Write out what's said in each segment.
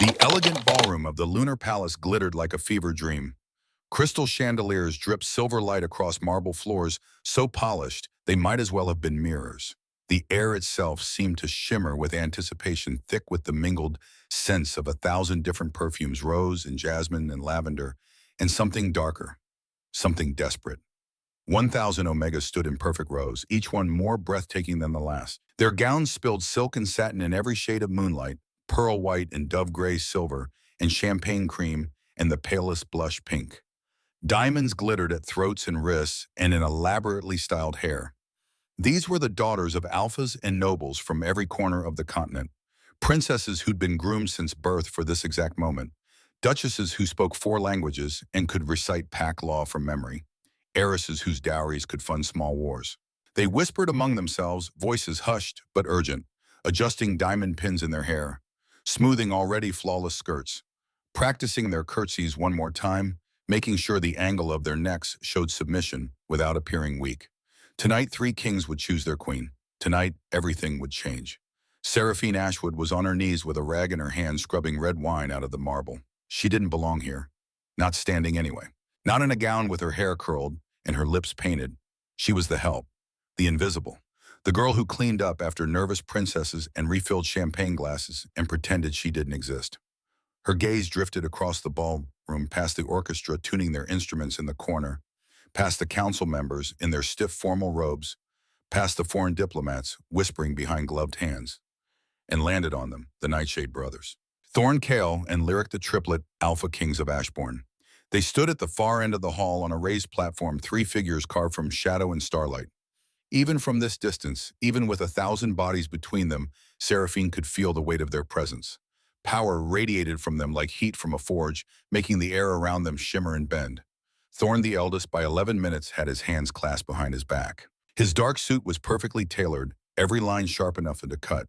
The elegant ballroom of the lunar palace glittered like a fever dream. Crystal chandeliers dripped silver light across marble floors so polished they might as well have been mirrors. The air itself seemed to shimmer with anticipation, thick with the mingled scents of 1,000 different perfumes, rose and jasmine and lavender, and something darker, something desperate. 1,000 Omegas stood in perfect rows, each one more breathtaking than the last. Their gowns spilled silk and satin in every shade of moonlight, pearl white and dove gray silver, and champagne cream and the palest blush pink. Diamonds glittered at throats and wrists and in elaborately styled hair. These were the daughters of alphas and nobles from every corner of the continent, princesses who'd been groomed since birth for this exact moment, duchesses who spoke 4 languages and could recite pack law from memory, heiresses whose dowries could fund small wars. They whispered among themselves, voices hushed but urgent, adjusting diamond pins in their hair, smoothing already flawless skirts, practicing their curtsies one more time, making sure the angle of their necks showed submission without appearing weak. Tonight, 3 kings would choose their queen. Tonight, everything would change. Seraphine Ashwood was on her knees with a rag in her hand scrubbing red wine out of the marble. She didn't belong here. Not standing anyway. Not in a gown with her hair curled and her lips painted. She was the help, the invisible, the girl who cleaned up after nervous princesses and refilled champagne glasses and pretended she didn't exist. Her gaze drifted across the ballroom past the orchestra tuning their instruments in the corner, past the council members in their stiff formal robes, past the foreign diplomats whispering behind gloved hands, and landed on them, the Nightshade brothers. Thorn Kale and Lyric the Triplet, Alpha Kings of Ashbourne. They stood at the far end of the hall on a raised platform, 3 figures carved from shadow and starlight. Even from this distance, even with 1,000 bodies between them, Seraphine could feel the weight of their presence. Power radiated from them like heat from a forge, making the air around them shimmer and bend. Thorn the eldest, by 11 minutes, had his hands clasped behind his back. His dark suit was perfectly tailored, every line sharp enough to cut.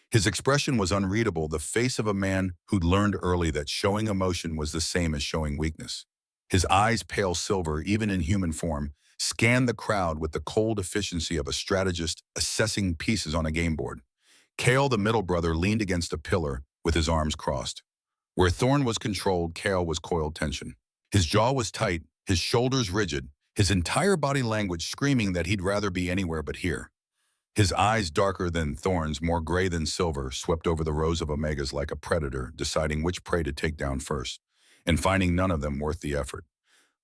His expression was unreadable, the face of a man who'd learned early that showing emotion was the same as showing weakness. His eyes, pale silver, even in human form, scanned the crowd with the cold efficiency of a strategist assessing pieces on a game board. Kale, the middle brother, leaned against a pillar with his arms crossed. Where Thorn was controlled, Kale was coiled tension. His jaw was tight, his shoulders rigid, his entire body language screaming that he'd rather be anywhere but here. His eyes, darker than Thorn's, more gray than silver, swept over the rows of Omegas like a predator, deciding which prey to take down first, and finding none of them worth the effort.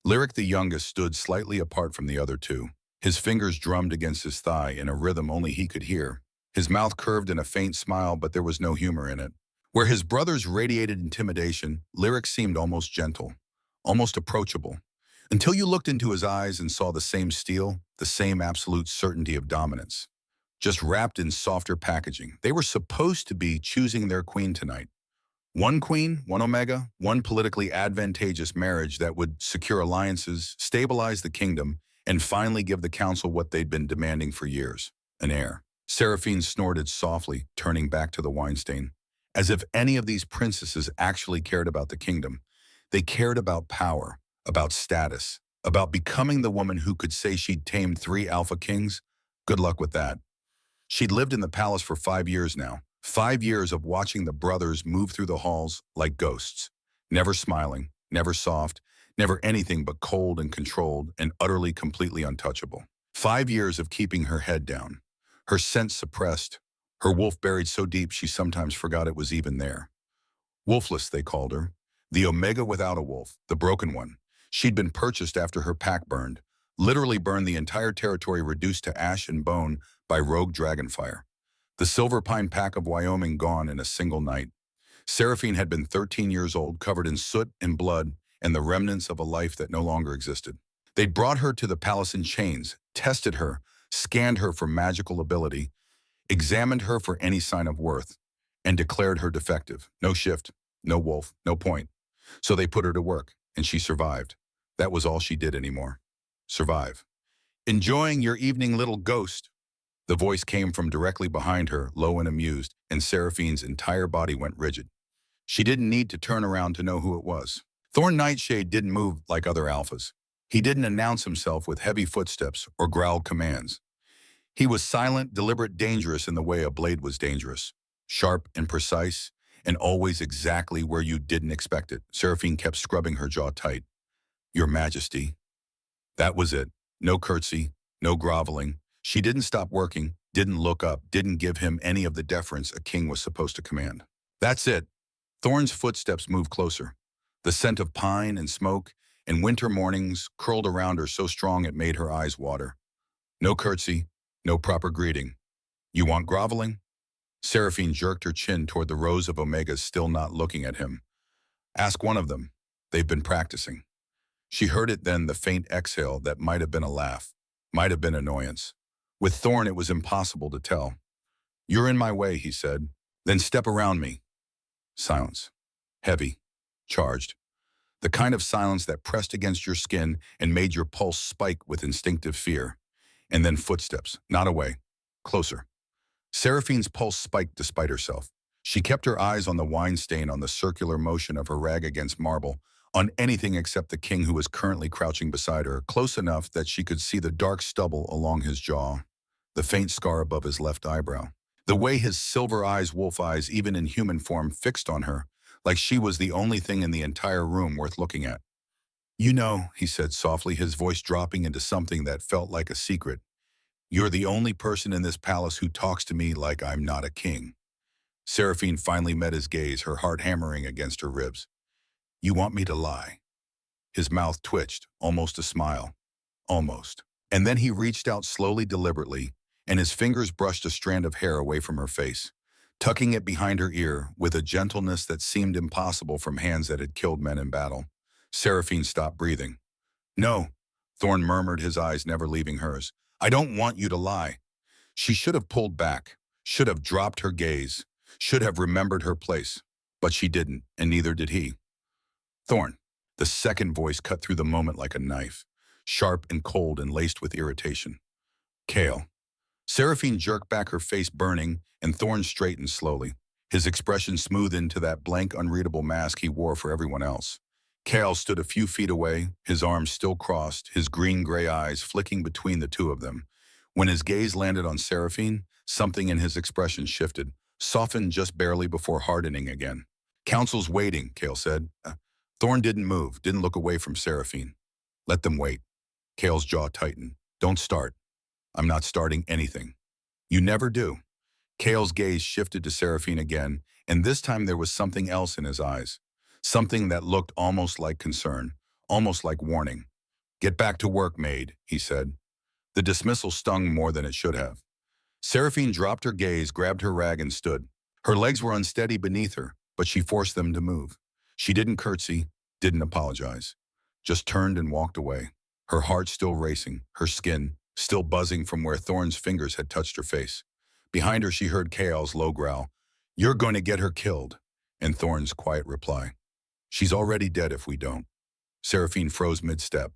Lyric the youngest stood slightly apart from the other 2. His fingers drummed against his thigh in a rhythm only he could hear. His mouth curved in a faint smile, but there was no humor in it. Where his brothers radiated intimidation, Lyric seemed almost gentle, almost approachable, until you looked into his eyes and saw the same steel, the same absolute certainty of dominance, just wrapped in softer packaging. They were supposed to be choosing their queen tonight. One queen, one Omega, one politically advantageous marriage that would secure alliances, stabilize the kingdom, and finally give the council what they'd been demanding for years, an heir. Seraphine snorted softly, turning back to the wine stain. As if any of these princesses actually cared about the kingdom. They cared about power, about status, about becoming the woman who could say she'd tamed 3 alpha kings. Good luck with that. She'd lived in the palace for 5 years now. 5 years of watching the brothers move through the halls like ghosts. Never smiling, never soft, never anything but cold and controlled and utterly, completely untouchable. 5 years of keeping her head down, her sense suppressed, her wolf buried so deep she sometimes forgot it was even there. Wolfless, they called her. The Omega without a wolf, the broken one. She'd been purchased after her pack burned, literally burned, the entire territory reduced to ash and bone by rogue dragonfire. The Silver Pine pack of Wyoming gone in a single night. Seraphine had been 13 years old, covered in soot and blood and the remnants of a life that no longer existed. They'd brought her to the palace in chains, tested her, scanned her for magical ability, examined her for any sign of worth, and declared her defective. No shift, no wolf, no point. So they put her to work, and she survived. That was all she did anymore. Survive. Enjoying your evening, little ghost? The voice came from directly behind her, low and amused, and Seraphine's entire body went rigid. She didn't need to turn around to know who it was. Thorn Nightshade didn't move like other alphas. He didn't announce himself with heavy footsteps or growled commands. He was silent, deliberate, dangerous in the way a blade was dangerous. Sharp and precise, and always exactly where you didn't expect it. Seraphine kept scrubbing her jaw tight. Your Majesty. That was it. No curtsy, no groveling. She didn't stop working, didn't look up, didn't give him any of the deference a king was supposed to command. That's it. Thorne's footsteps moved closer. The scent of pine and smoke and winter mornings curled around her so strong it made her eyes water. No curtsy, no proper greeting. You want groveling? Seraphine jerked her chin toward the rows of Omegas still not looking at him. Ask one of them. They've been practicing. She heard it then, the faint exhale that might have been a laugh, might have been annoyance. With Thorne, it was impossible to tell. You're in my way, he said. Then step around me. Silence. Heavy. Charged. The kind of silence that pressed against your skin and made your pulse spike with instinctive fear. And then footsteps, not away. Closer. Seraphine's pulse spiked despite herself. She kept her eyes on the wine stain, on the circular motion of her rag against marble, on anything except the king who was currently crouching beside her, close enough that she could see the dark stubble along his jaw, the faint scar above his left eyebrow, the way his silver eyes, wolf eyes, even in human form, fixed on her, like she was the only thing in the entire room worth looking at. You know, he said softly, his voice dropping into something that felt like a secret, you're the only person in this palace who talks to me like I'm not a king. Seraphine finally met his gaze, her heart hammering against her ribs. You want me to lie? His mouth twitched, almost a smile. Almost. And then he reached out slowly, deliberately, and his fingers brushed a strand of hair away from her face, tucking it behind her ear with a gentleness that seemed impossible from hands that had killed men in battle. Seraphine stopped breathing. No, Thorne murmured, his eyes never leaving hers. I don't want you to lie. She should have pulled back, should have dropped her gaze, should have remembered her place. But she didn't, and neither did he. Thorne. The second voice cut through the moment like a knife, sharp and cold and laced with irritation. Kale. Seraphine jerked back, her face burning, and Thorne straightened slowly, his expression smooth into that blank, unreadable mask he wore for everyone else. Kale stood a few feet away, his arms still crossed, his green-gray eyes flicking between the two of them. When his gaze landed on Seraphine, something in his expression shifted, softened just barely before hardening again. Council's waiting, Kale said. Thorne didn't move, didn't look away from Seraphine. Let them wait. Kale's jaw tightened. Don't start. I'm not starting anything. You never do. Kale's gaze shifted to Seraphine again, and this time there was something else in his eyes. Something that looked almost like concern, almost like warning. Get back to work, maid, he said. The dismissal stung more than it should have. Seraphine dropped her gaze, grabbed her rag, and stood. Her legs were unsteady beneath her, but she forced them to move. She didn't curtsy, didn't apologize, just turned and walked away, her heart still racing, her skin still buzzing from where Thorne's fingers had touched her face. Behind her, she heard Kale's low growl, "You're going to get her killed," and Thorne's quiet reply, "She's already dead if we don't." Seraphine froze mid-step,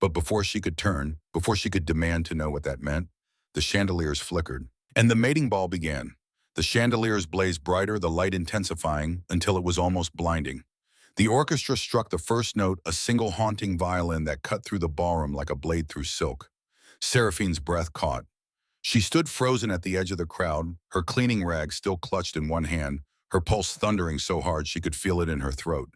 but before she could turn, before she could demand to know what that meant, the chandeliers flickered, and the mating ball began. The chandeliers blazed brighter, the light intensifying until it was almost blinding. The orchestra struck the first note, a single haunting violin that cut through the ballroom like a blade through silk. Seraphine's breath caught. She stood frozen at the edge of the crowd, her cleaning rag still clutched in one hand, her pulse thundering so hard she could feel it in her throat.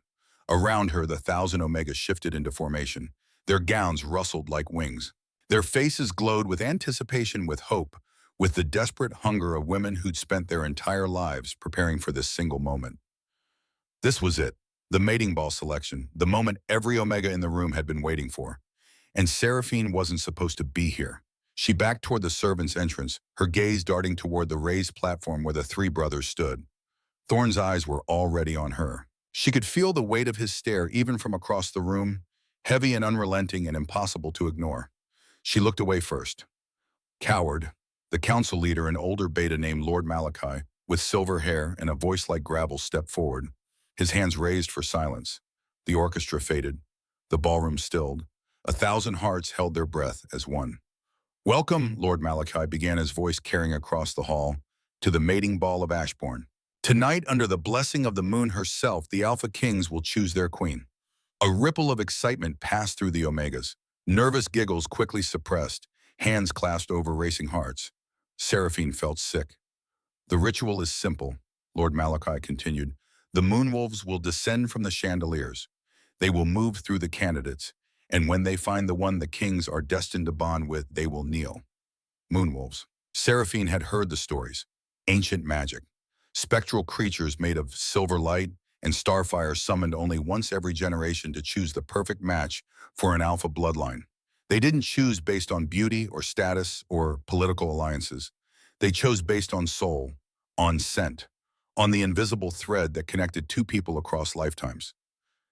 Around her, the 1,000 Omegas shifted into formation. Their gowns rustled like wings. Their faces glowed with anticipation, with hope, with the desperate hunger of women who'd spent their entire lives preparing for this single moment. This was it. The mating ball selection, the moment every Omega in the room had been waiting for. And Seraphine wasn't supposed to be here. She backed toward the servants' entrance, her gaze darting toward the raised platform where the three brothers stood. Thorne's eyes were already on her. She could feel the weight of his stare even from across the room, heavy and unrelenting and impossible to ignore. She looked away first. Coward, the council leader, an older beta named Lord Malachi, with silver hair and a voice like gravel, stepped forward, his hands raised for silence. The orchestra faded. The ballroom stilled. 1,000 hearts held their breath as one. Welcome, Lord Malachi began, his voice carrying across the hall, to the mating ball of Ashbourne. Tonight, under the blessing of the moon herself, the Alpha Kings will choose their queen. A ripple of excitement passed through the Omegas. Nervous giggles quickly suppressed, hands clasped over racing hearts. Seraphine felt sick. The ritual is simple, Lord Malachi continued. The moonwolves will descend from the chandeliers. They will move through the candidates, and when they find the one the kings are destined to bond with, they will kneel. Moonwolves. Seraphine had heard the stories. Ancient magic. Spectral creatures made of silver light and starfire summoned only once every generation to choose the perfect match for an alpha bloodline. They didn't choose based on beauty or status or political alliances. They chose based on soul, on scent, on the invisible thread that connected two people across lifetimes.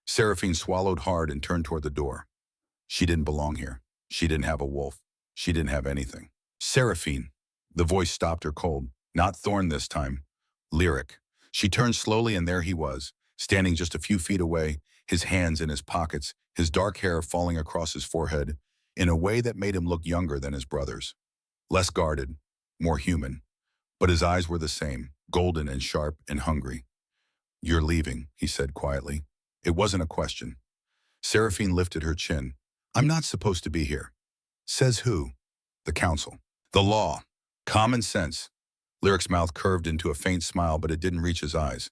Seraphine swallowed hard and turned toward the door. She didn't belong here. She didn't have a wolf. She didn't have anything. Seraphine. The voice stopped her cold. Not Thorn this time. Lyric. She turned slowly and there he was, standing just a few feet away, his hands in his pockets, his dark hair falling across his forehead, in a way that made him look younger than his brothers. Less guarded, more human. But his eyes were the same, golden and sharp and hungry. "You're leaving," he said quietly. It wasn't a question. Seraphine lifted her chin. "I'm not supposed to be here." "Says who?" "The council." "The law. Common sense." Lyric's mouth curved into a faint smile, but it didn't reach his eyes.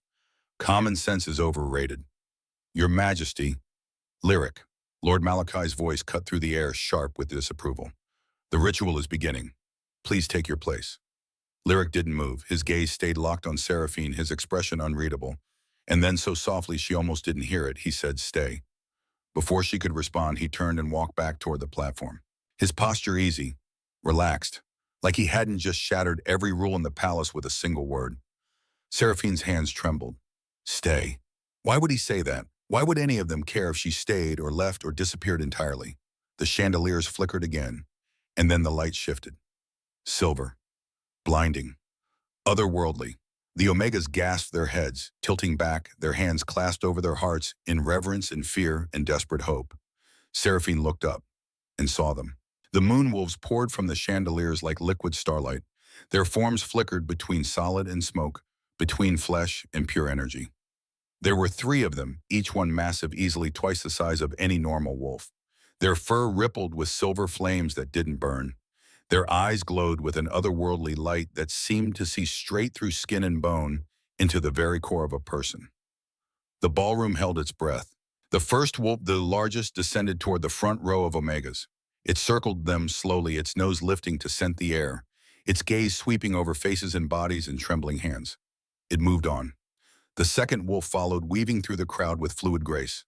"Common sense is overrated." "Your Majesty." "Lyric." Lord Malachi's voice cut through the air, sharp with disapproval. "The ritual is beginning. Please take your place." Lyric didn't move. His gaze stayed locked on Seraphine, his expression unreadable. And then so softly she almost didn't hear it, he said, "Stay." Before she could respond, he turned and walked back toward the platform. His posture easy, relaxed, like he hadn't just shattered every rule in the palace with a single word. Seraphine's hands trembled. Stay. Why would he say that? Why would any of them care if she stayed or left or disappeared entirely? The chandeliers flickered again, and then the light shifted. Silver. Blinding. Otherworldly. The Omegas gasped their heads, tilting back, their hands clasped over their hearts in reverence and fear and desperate hope. Seraphine looked up and saw them. The moonwolves poured from the chandeliers like liquid starlight. Their forms flickered between solid and smoke, between flesh and pure energy. There were 3 of them, each one massive, easily twice the size of any normal wolf. Their fur rippled with silver flames that didn't burn. Their eyes glowed with an otherworldly light that seemed to see straight through skin and bone into the very core of a person. The ballroom held its breath. The first wolf, the largest, descended toward the front row of Omegas. It circled them slowly, its nose lifting to scent the air, its gaze sweeping over faces and bodies and trembling hands. It moved on. The second wolf followed, weaving through the crowd with fluid grace.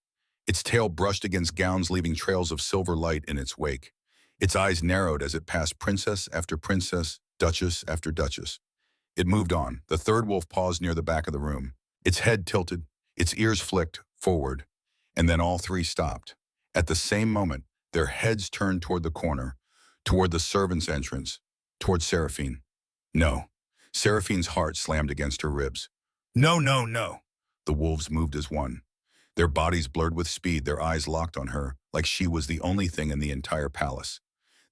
Its tail brushed against gowns, leaving trails of silver light in its wake. Its eyes narrowed as it passed princess after princess, duchess after duchess. It moved on. The third wolf paused near the back of the room. Its head tilted, its ears flicked forward, and then all 3 stopped. At the same moment, their heads turned toward the corner, toward the servants' entrance, toward Seraphine. No. Seraphine's heart slammed against her ribs. No, no, no. The wolves moved as one. Their bodies blurred with speed, their eyes locked on her, like she was the only thing in the entire palace.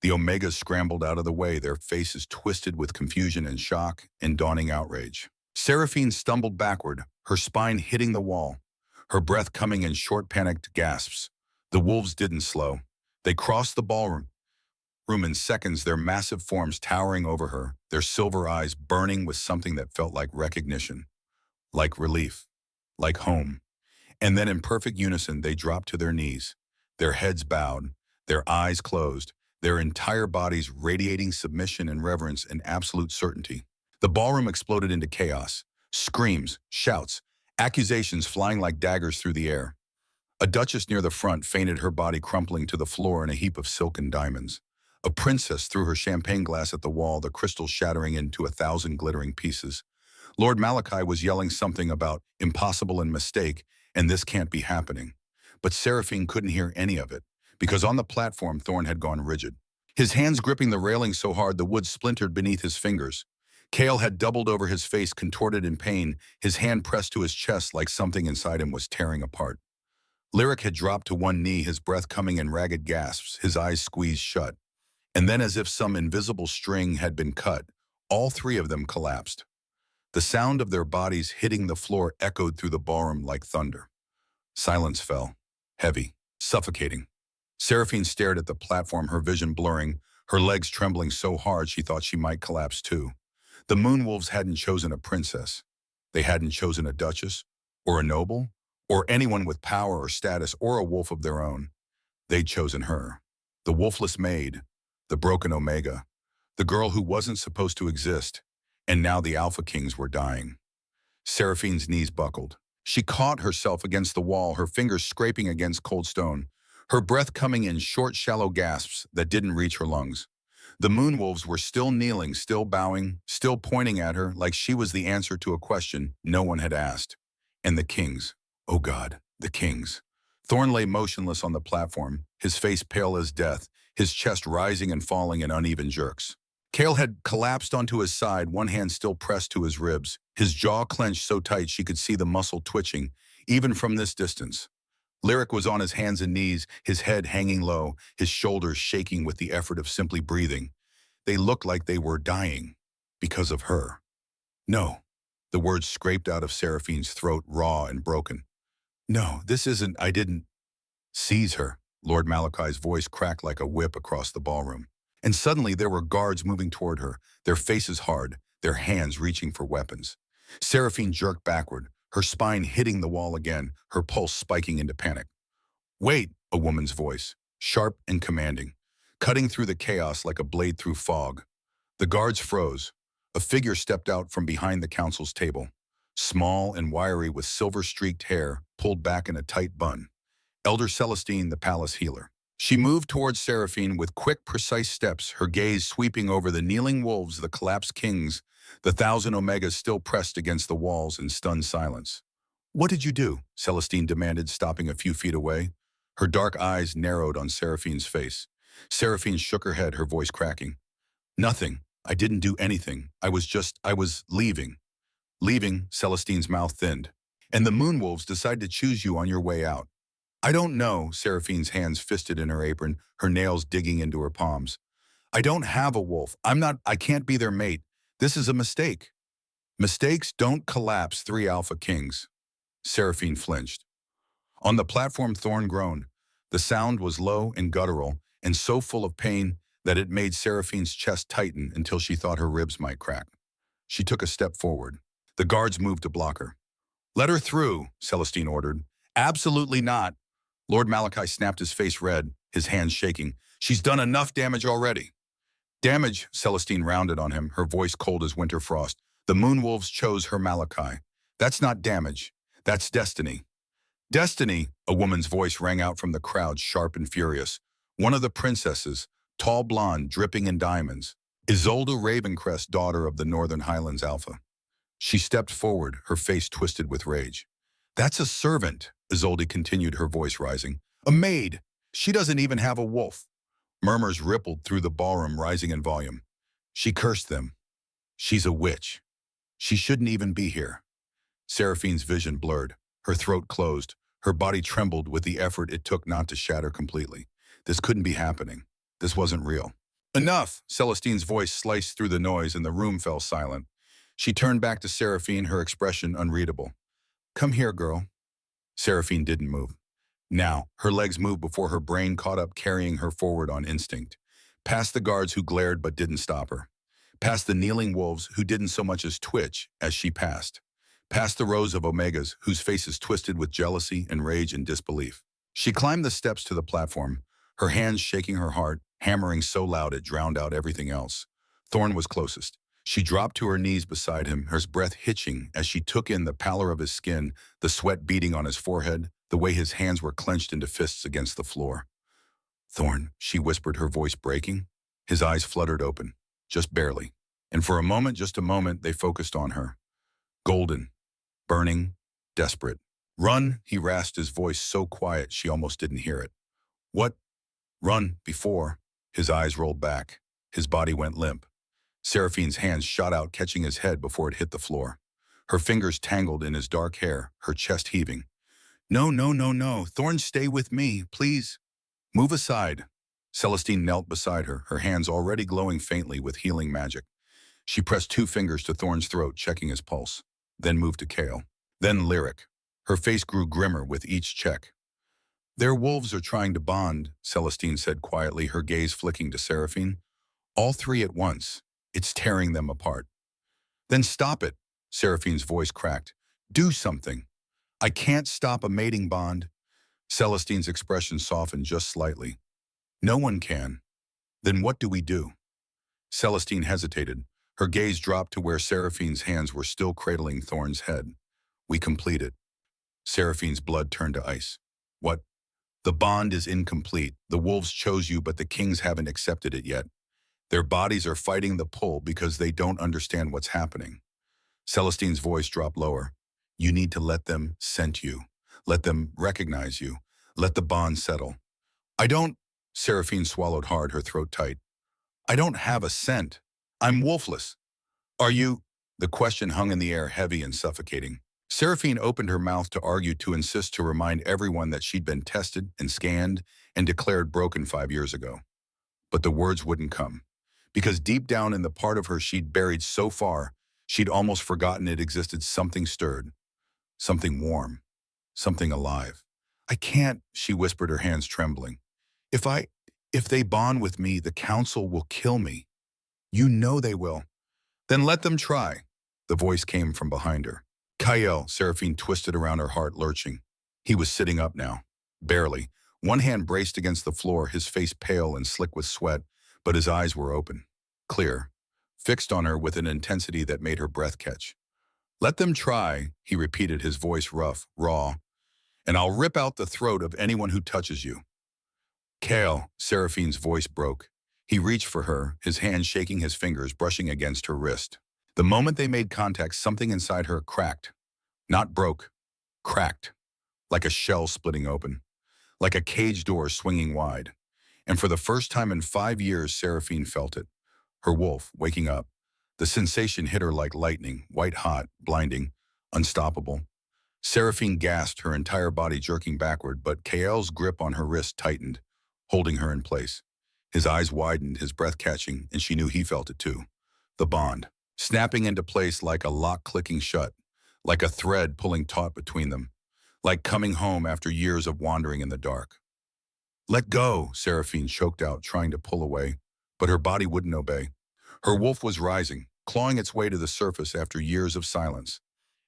The Omegas scrambled out of the way, their faces twisted with confusion and shock and dawning outrage. Seraphine stumbled backward, her spine hitting the wall, her breath coming in short, panicked gasps. The wolves didn't slow. They crossed the ballroom in seconds, their massive forms towering over her, their silver eyes burning with something that felt like recognition, like relief, like home. And then in perfect unison, they dropped to their knees, their heads bowed, their eyes closed, their entire bodies radiating submission and reverence and absolute certainty. The ballroom exploded into chaos, screams, shouts, accusations flying like daggers through the air. A duchess near the front fainted, her body crumpling to the floor in a heap of silken diamonds. A princess threw her champagne glass at the wall, the crystals shattering into 1,000 glittering pieces. Lord Malachi was yelling something about impossible and mistake, and this can't be happening. But Seraphine couldn't hear any of it, because on the platform Thorn had gone rigid. His hands gripping the railing so hard the wood splintered beneath his fingers. Kale had doubled over his face, contorted in pain, his hand pressed to his chest like something inside him was tearing apart. Lyric had dropped to one knee, his breath coming in ragged gasps, his eyes squeezed shut. And then, as if some invisible string had been cut, all 3 of them collapsed. The sound of their bodies hitting the floor echoed through the ballroom like thunder. Silence fell, heavy, suffocating. Seraphine stared at the platform, her vision blurring, her legs trembling so hard she thought she might collapse too. The moonwolves hadn't chosen a princess. They hadn't chosen a duchess or a noble, or anyone with power or status or a wolf of their own. They'd chosen her. The Wolfless Maid, the broken Omega, the girl who wasn't supposed to exist, and now the Alpha Kings were dying. Seraphine's knees buckled. She caught herself against the wall, her fingers scraping against cold stone, her breath coming in short, shallow gasps that didn't reach her lungs. The Moonwolves were still kneeling, still bowing, still pointing at her like she was the answer to a question no one had asked. And the Kings, oh God, the Kings. Thorn lay motionless on the platform, his face pale as death, his chest rising and falling in uneven jerks. Kale had collapsed onto his side, one hand still pressed to his ribs, his jaw clenched so tight she could see the muscle twitching, even from this distance. Lyric was on his hands and knees, his head hanging low, his shoulders shaking with the effort of simply breathing. They looked like they were dying because of her. No. The words scraped out of Seraphine's throat, raw and broken. No, this isn't, I didn't. Seize her. Lord Malachi's voice cracked like a whip across the ballroom. And suddenly there were guards moving toward her, their faces hard, their hands reaching for weapons. Seraphine jerked backward, her spine hitting the wall again, her pulse spiking into panic. Wait, a woman's voice, sharp and commanding, cutting through the chaos like a blade through fog. The guards froze. A figure stepped out from behind the council's table, small and wiry with silver-streaked hair pulled back in a tight bun. Elder Celestine, the palace healer. She moved towards Seraphine with quick, precise steps, her gaze sweeping over the kneeling wolves, the collapsed kings, the 1,000 Omegas still pressed against the walls in stunned silence. What did you do? Celestine demanded, stopping a few feet away. Her dark eyes narrowed on Seraphine's face. Seraphine shook her head, her voice cracking. Nothing. I didn't do anything. I was leaving. Leaving, Celestine's mouth thinned. And the Moonwolves decided to choose you on your way out. I don't know, Seraphine's hands fisted in her apron, her nails digging into her palms. I don't have a wolf. I can't be their mate. This is a mistake. Mistakes don't collapse 3 Alpha Kings. Seraphine flinched. On the platform, Thorn groaned. The sound was low and guttural, and so full of pain that it made Seraphine's chest tighten until she thought her ribs might crack. She took a step forward. The guards moved to block her. Let her through, Celestine ordered. Absolutely not. Lord Malachi snapped, his face red, his hands shaking. She's done enough damage already. Damage, Celestine rounded on him, her voice cold as winter frost. The Moonwolves chose her Malachi. That's not damage. That's destiny. Destiny, a woman's voice rang out from the crowd, sharp and furious. One of the princesses, tall blonde, dripping in diamonds. Isolde Ravencrest, daughter of the Northern Highlands Alpha. She stepped forward, her face twisted with rage. That's a servant, Isolde continued, her voice rising. A maid. She doesn't even have a wolf. Murmurs rippled through the ballroom, rising in volume. She cursed them. She's a witch. She shouldn't even be here. Seraphine's vision blurred. Her throat closed. Her body trembled with the effort it took not to shatter completely. This couldn't be happening. This wasn't real. Enough! Celestine's voice sliced through the noise and the room fell silent. She turned back to Seraphine, her expression unreadable. Come here, girl. Seraphine didn't move. Now, her legs moved before her brain caught up, carrying her forward on instinct. Past the guards who glared but didn't stop her. Past the kneeling wolves who didn't so much as twitch as she passed. Past the rows of Omegas whose faces twisted with jealousy and rage and disbelief. She climbed the steps to the platform, her hands shaking her heart, hammering so loud it drowned out everything else. Thorn was closest. She dropped to her knees beside him, her breath hitching as she took in the pallor of his skin, the sweat beading on his forehead, the way his hands were clenched into fists against the floor. Thorn, she whispered, her voice breaking. His eyes fluttered open, just barely. And for a moment, just a moment, they focused on her. Golden, burning, desperate. Run, he rasped, his voice so quiet she almost didn't hear it. What? Run, before. His eyes rolled back. His body went limp. Seraphine's hands shot out, catching his head before it hit the floor. Her fingers tangled in his dark hair, her chest heaving. No, no, no, no. Thorn, stay with me, please. Move aside. Celestine knelt beside her, her hands already glowing faintly with healing magic. She pressed 2 fingers to Thorn's throat, checking his pulse. Then moved to Kale. Then Lyric. Her face grew grimmer with each check. Their wolves are trying to bond, Celestine said quietly, her gaze flicking to Seraphine. All 3 at once. It's tearing them apart. Then stop it, Seraphine's voice cracked. Do something. I can't stop a mating bond. Celestine's expression softened just slightly. No one can. Then what do we do? Celestine hesitated. Her gaze dropped to where Seraphine's hands were still cradling Thorn's head. We complete it. Seraphine's blood turned to ice. What? The bond is incomplete. The wolves chose you, but the kings haven't accepted it yet. Their bodies are fighting the pull because they don't understand what's happening. Celestine's voice dropped lower. You need to let them scent you. Let them recognize you. Let the bond settle. I don't... Seraphine swallowed hard, her throat tight. I don't have a scent. I'm wolfless. Are you... The question hung in the air, heavy and suffocating. Seraphine opened her mouth to argue, to insist, to remind everyone that she'd been tested and scanned and declared broken 5 years ago. But the words wouldn't come. Because deep down in the part of her she'd buried so far, she'd almost forgotten it existed. Something stirred. Something warm. Something alive. I can't, she whispered, her hands trembling. If they bond with me, the council will kill me. You know they will. Then let them try. The voice came from behind her. Kael, Seraphine twisted around, her heart lurching. He was sitting up now. Barely. One hand braced against the floor, his face pale and slick with sweat, but his eyes were open. Clear. Fixed on her with an intensity that made her breath catch. Let them try, he repeated, his voice rough, raw. And I'll rip out the throat of anyone who touches you. Kael, Seraphine's voice broke. He reached for her, his hand shaking, his fingers brushing against her wrist. The moment they made contact, something inside her cracked. Not broke. Cracked. Like a shell splitting open. Like a cage door swinging wide. And for the first time in 5 years, Seraphine felt it. Her wolf, waking up. The sensation hit her like lightning, white-hot, blinding, unstoppable. Seraphine gasped, her entire body jerking backward, but Kael's grip on her wrist tightened, holding her in place. His eyes widened, his breath catching, and she knew he felt it too. The bond, snapping into place like a lock clicking shut, like a thread pulling taut between them, like coming home after years of wandering in the dark. Let go, Seraphine choked out, trying to pull away, but her body wouldn't obey. Her wolf was rising, clawing its way to the surface after years of silence.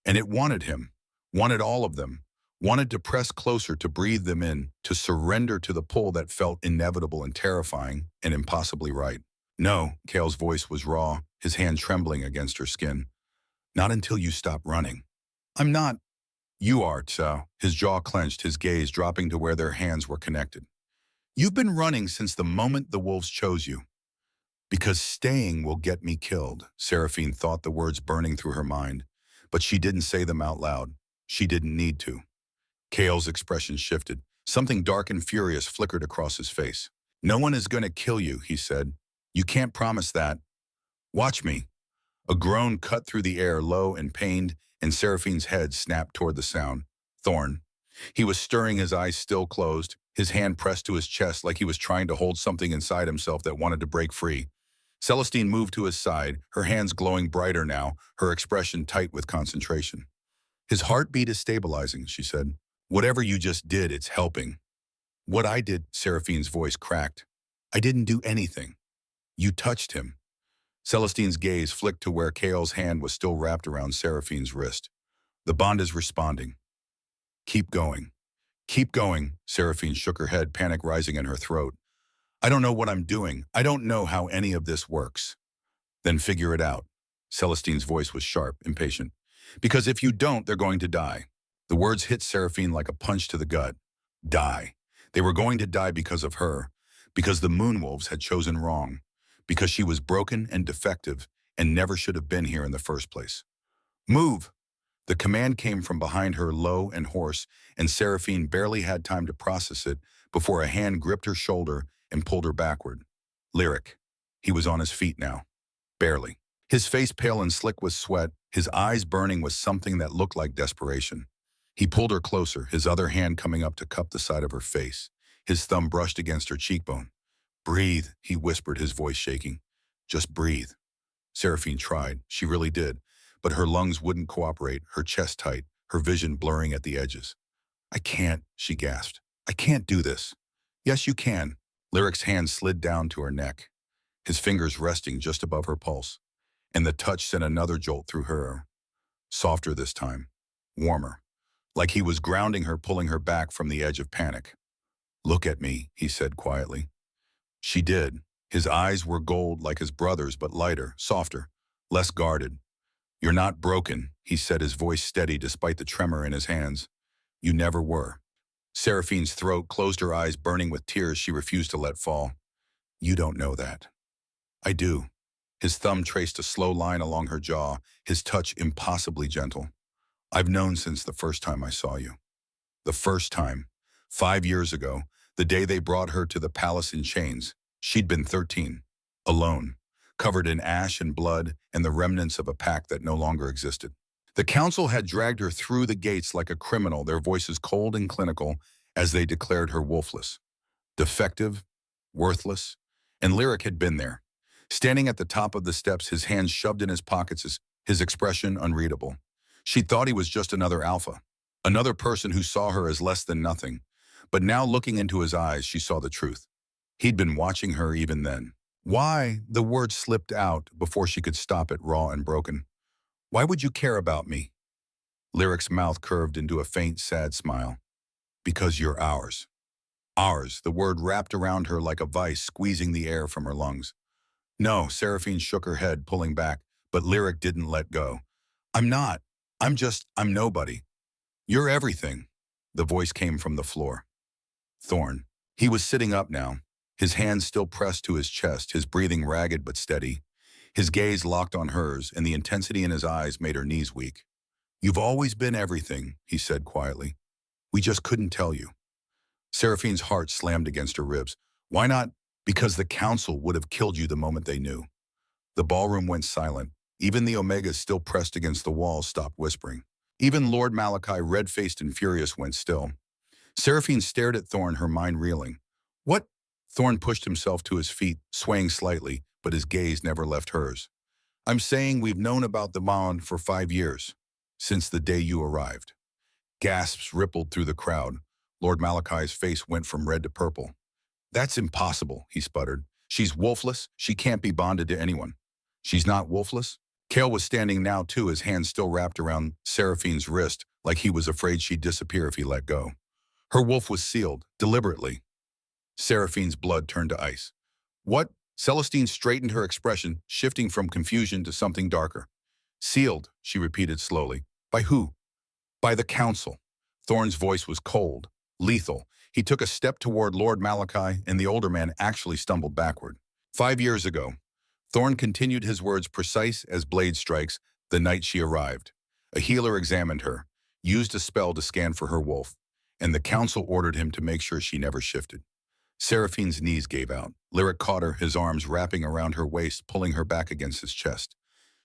And it wanted him, wanted all of them, wanted to press closer, to breathe them in, to surrender to the pull that felt inevitable and terrifying and impossibly right. No, Kael's voice was raw, his hand trembling against her skin. Not until you stop running. I'm not. You are, Tsao. His jaw clenched, his gaze dropping to where their hands were connected. You've been running since the moment the wolves chose you. Because staying will get me killed, Seraphine thought, the words burning through her mind. But she didn't say them out loud. She didn't need to. Kael's expression shifted. Something dark and furious flickered across his face. No one is going to kill you, he said. You can't promise that. Watch me. A groan cut through the air, low and pained, and Seraphine's head snapped toward the sound. Thorn. He was stirring, his eyes still closed, his hand pressed to his chest like he was trying to hold something inside himself that wanted to break free. Celestine moved to his side, her hands glowing brighter now, her expression tight with concentration. His heartbeat is stabilizing, she said. Whatever you just did, it's helping. What I did, Seraphine's voice cracked. I didn't do anything. You touched him. Celestine's gaze flicked to where Kael's hand was still wrapped around Seraphine's wrist. The bond is responding. Keep going. Keep going, Seraphine shook her head, panic rising in her throat. I don't know what I'm doing. I don't know how any of this works. Then figure it out. Celestine's voice was sharp, impatient. Because if you don't, they're going to die. The words hit Seraphine like a punch to the gut. Die. They were going to die because of her, because the Moonwolves had chosen wrong, because she was broken and defective and never should have been here in the first place. Move! The command came from behind her, low and hoarse, and Seraphine barely had time to process it before a hand gripped her shoulder and pulled her backward. Lyric. He was on his feet now. Barely. His face pale and slick with sweat, his eyes burning with something that looked like desperation. He pulled her closer, his other hand coming up to cup the side of her face. His thumb brushed against her cheekbone. Breathe, he whispered, his voice shaking. Just breathe. Seraphine tried. She really did. But her lungs wouldn't cooperate, her chest tight, her vision blurring at the edges. I can't, she gasped. I can't do this. Yes, you can. Lyric's hand slid down to her neck, his fingers resting just above her pulse, and the touch sent another jolt through her. Softer this time. Warmer. like he was grounding her, pulling her back from the edge of panic. "Look at me," he said quietly. She did. His eyes were gold like his brother's, but lighter, softer, less guarded. "You're not broken," he said, his voice steady despite the tremor in his hands. "You never were." Seraphine's throat closed, her eyes burning with tears she refused to let fall. "You don't know that." "I do." His thumb traced a slow line along her jaw, his touch impossibly gentle. "I've known since the first time I saw you." The first time, 5 years ago, the day they brought her to the palace in chains. She'd been 13, alone, covered in ash and blood and the remnants of a pack that no longer existed. The council had dragged her through the gates like a criminal, their voices cold and clinical as they declared her wolfless, defective, worthless, and Lyric had been there, standing at the top of the steps, his hands shoved in his pockets, his expression unreadable. She thought he was just another alpha, another person who saw her as less than nothing. But now, looking into his eyes, she saw the truth. He'd been watching her even then. "Why?" The word slipped out before she could stop it, raw and broken. "Why would you care about me?" Lyric's mouth curved into a faint, sad smile. "Because you're ours." Ours, the word wrapped around her like a vice, squeezing the air from her lungs. "No," Seraphine shook her head, pulling back, but Lyric didn't let go. "I'm not. I'm nobody. You're everything." The voice came from the floor. Thorn. He was sitting up now, his hands still pressed to his chest, his breathing ragged but steady. His gaze locked on hers, and the intensity in his eyes made her knees weak. "You've always been everything," he said quietly. "We just couldn't tell you." Seraphine's heart slammed against her ribs. "Why not?" "Because the council would have killed you the moment they knew." The ballroom went silent. Even the Omegas, still pressed against the walls, stopped whispering. Even Lord Malachi, red-faced and furious, went still. Seraphine stared at Thorn, her mind reeling. "What?" Thorn pushed himself to his feet, swaying slightly, but his gaze never left hers. "I'm saying we've known about the bond for 5 years, since the day you arrived." Gasps rippled through the crowd. Lord Malachi's face went from red to purple. "That's impossible," he sputtered. "She's wolfless. She can't be bonded to anyone." "She's not wolfless?" Kale was standing now too, his hand still wrapped around Seraphine's wrist, like he was afraid she'd disappear if he let go. Her wolf was sealed, deliberately. Seraphine's blood turned to ice. "What?" Celestine straightened, her expression shifting from confusion to something darker. "Sealed," she repeated slowly. "By who?" "By the council." Thorn's voice was cold, lethal. He took a step toward Lord Malachi, and the older man actually stumbled backward. 5 years ago. Thorn continued, his words precise as blade strikes, the night she arrived. A healer examined her, used a spell to scan for her wolf, and the council ordered him to make sure she never shifted. Seraphine's knees gave out. Lyric caught her, his arms wrapping around her waist, pulling her back against his chest.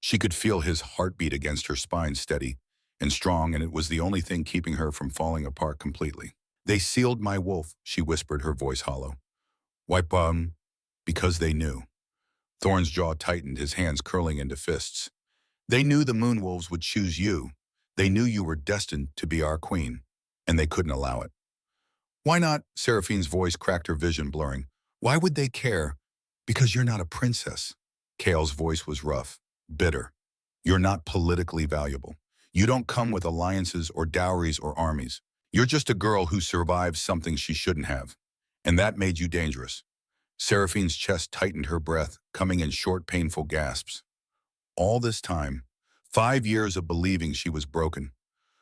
She could feel his heartbeat against her spine, steady and strong, and it was the only thing keeping her from falling apart completely. "They sealed my wolf," she whispered, her voice hollow. "Wipe because they knew." Thorn's jaw tightened, his hands curling into fists. "They knew the Moonwolves would choose you. They knew you were destined to be our queen, and they couldn't allow it." "Why not?" Seraphine's voice cracked, her vision blurring. "Why would they care?" "Because you're not a princess." Kale's voice was rough, bitter. "You're not politically valuable. You don't come with alliances or dowries or armies. You're just a girl who survived something she shouldn't have. And that made you dangerous." Seraphine's chest tightened, her breath coming in short, painful gasps. All this time, 5 years of believing she was broken,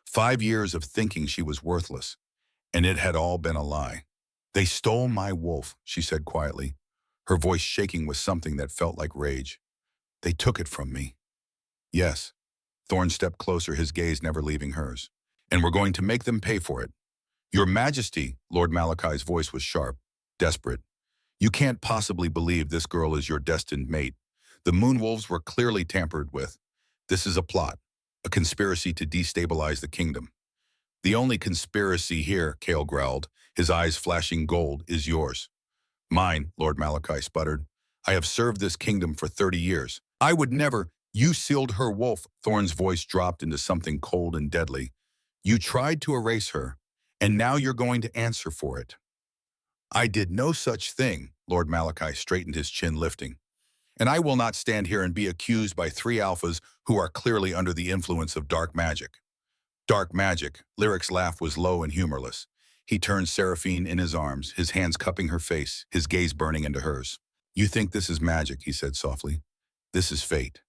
5 years of thinking she was worthless, and it had all been a lie. "They stole my wolf," she said quietly, her voice shaking with something that felt like rage. "They took it from me." "Yes." Thorn stepped closer, his gaze never leaving hers. "And we're going to make them pay for it." "Your Majesty," Lord Malachi's voice was sharp, desperate. "You can't possibly believe this girl is your destined mate. The Moonwolves were clearly tampered with. This is a plot, a conspiracy to destabilize the kingdom." "The only conspiracy here," Kale growled, his eyes flashing gold, "is yours." "Mine," Lord Malachi sputtered. "I have served this kingdom for 30 years. I would never—" "You sealed her wolf." Thorn's voice dropped into something cold and deadly. "You tried to erase her, and now you're going to answer for it." "I did no such thing," Lord Malachi straightened, his chin lifting. "And I will not stand here and be accused by 3 alphas who are clearly under the influence of dark magic." Dark magic. Lyric's laugh was low and humorless. He turned Seraphine in his arms, his hands cupping her face, his gaze burning into hers. You think this is magic, he said softly. This is fate.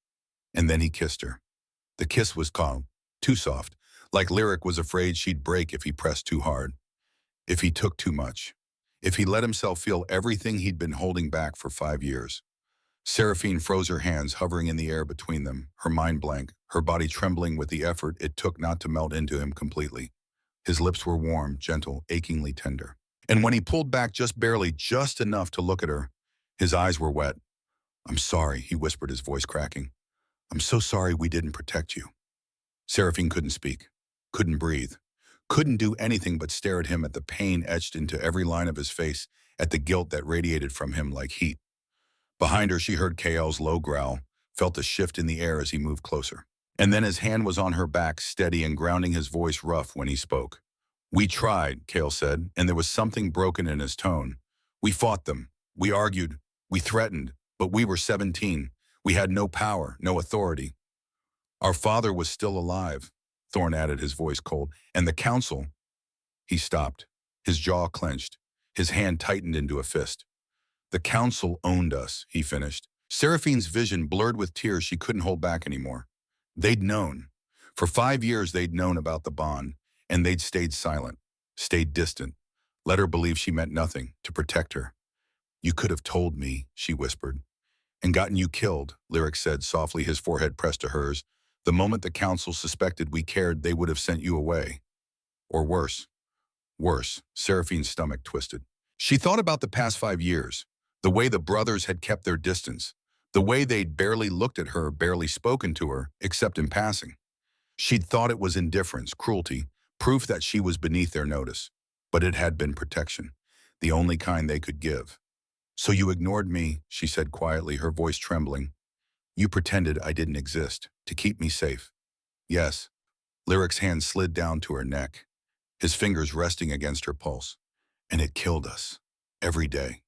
And then he kissed her. The kiss was calm, too soft, like Lyric was afraid she'd break if he pressed too hard, if he took too much, if he let himself feel everything he'd been holding back for 5 years. Seraphine froze her hands, hovering in the air between them, her mind blank, her body trembling with the effort it took not to melt into him completely. His lips were warm, gentle, achingly tender. And when he pulled back just barely, just enough to look at her, his eyes were wet. I'm sorry, he whispered, his voice cracking. I'm so sorry we didn't protect you. Seraphine couldn't speak, couldn't breathe, couldn't do anything but stare at him, at the pain etched into every line of his face, at the guilt that radiated from him like heat. Behind her, she heard Kael's low growl, felt a shift in the air as he moved closer. And then his hand was on her back, steady and grounding, his voice rough when he spoke. We tried, Kael said, and there was something broken in his tone. We fought them. We argued. We threatened. But we were 17. We had no power, no authority. Our father was still alive, Thorn added, his voice cold. And the council. He stopped, his jaw clenched, his hand tightened into a fist. The council owned us, he finished. Seraphine's vision blurred with tears she couldn't hold back anymore. They'd known. For 5 years they'd known about the bond, and they'd stayed silent, stayed distant, let her believe she meant nothing, to protect her. You could have told me, she whispered. And gotten you killed, Lyric said softly, his forehead pressed to hers. The moment the council suspected we cared, they would have sent you away. Or worse. Worse, Seraphine's stomach twisted. She thought about the past 5 years, the way the brothers had kept their distance, the way they'd barely looked at her, barely spoken to her, except in passing. She'd thought it was indifference, cruelty, proof that she was beneath their notice. But it had been protection, the only kind they could give. So you ignored me, she said quietly, her voice trembling. You pretended I didn't exist, to keep me safe. Yes. Lyric's hand slid down to her neck, his fingers resting against her pulse. And it killed us. Every day.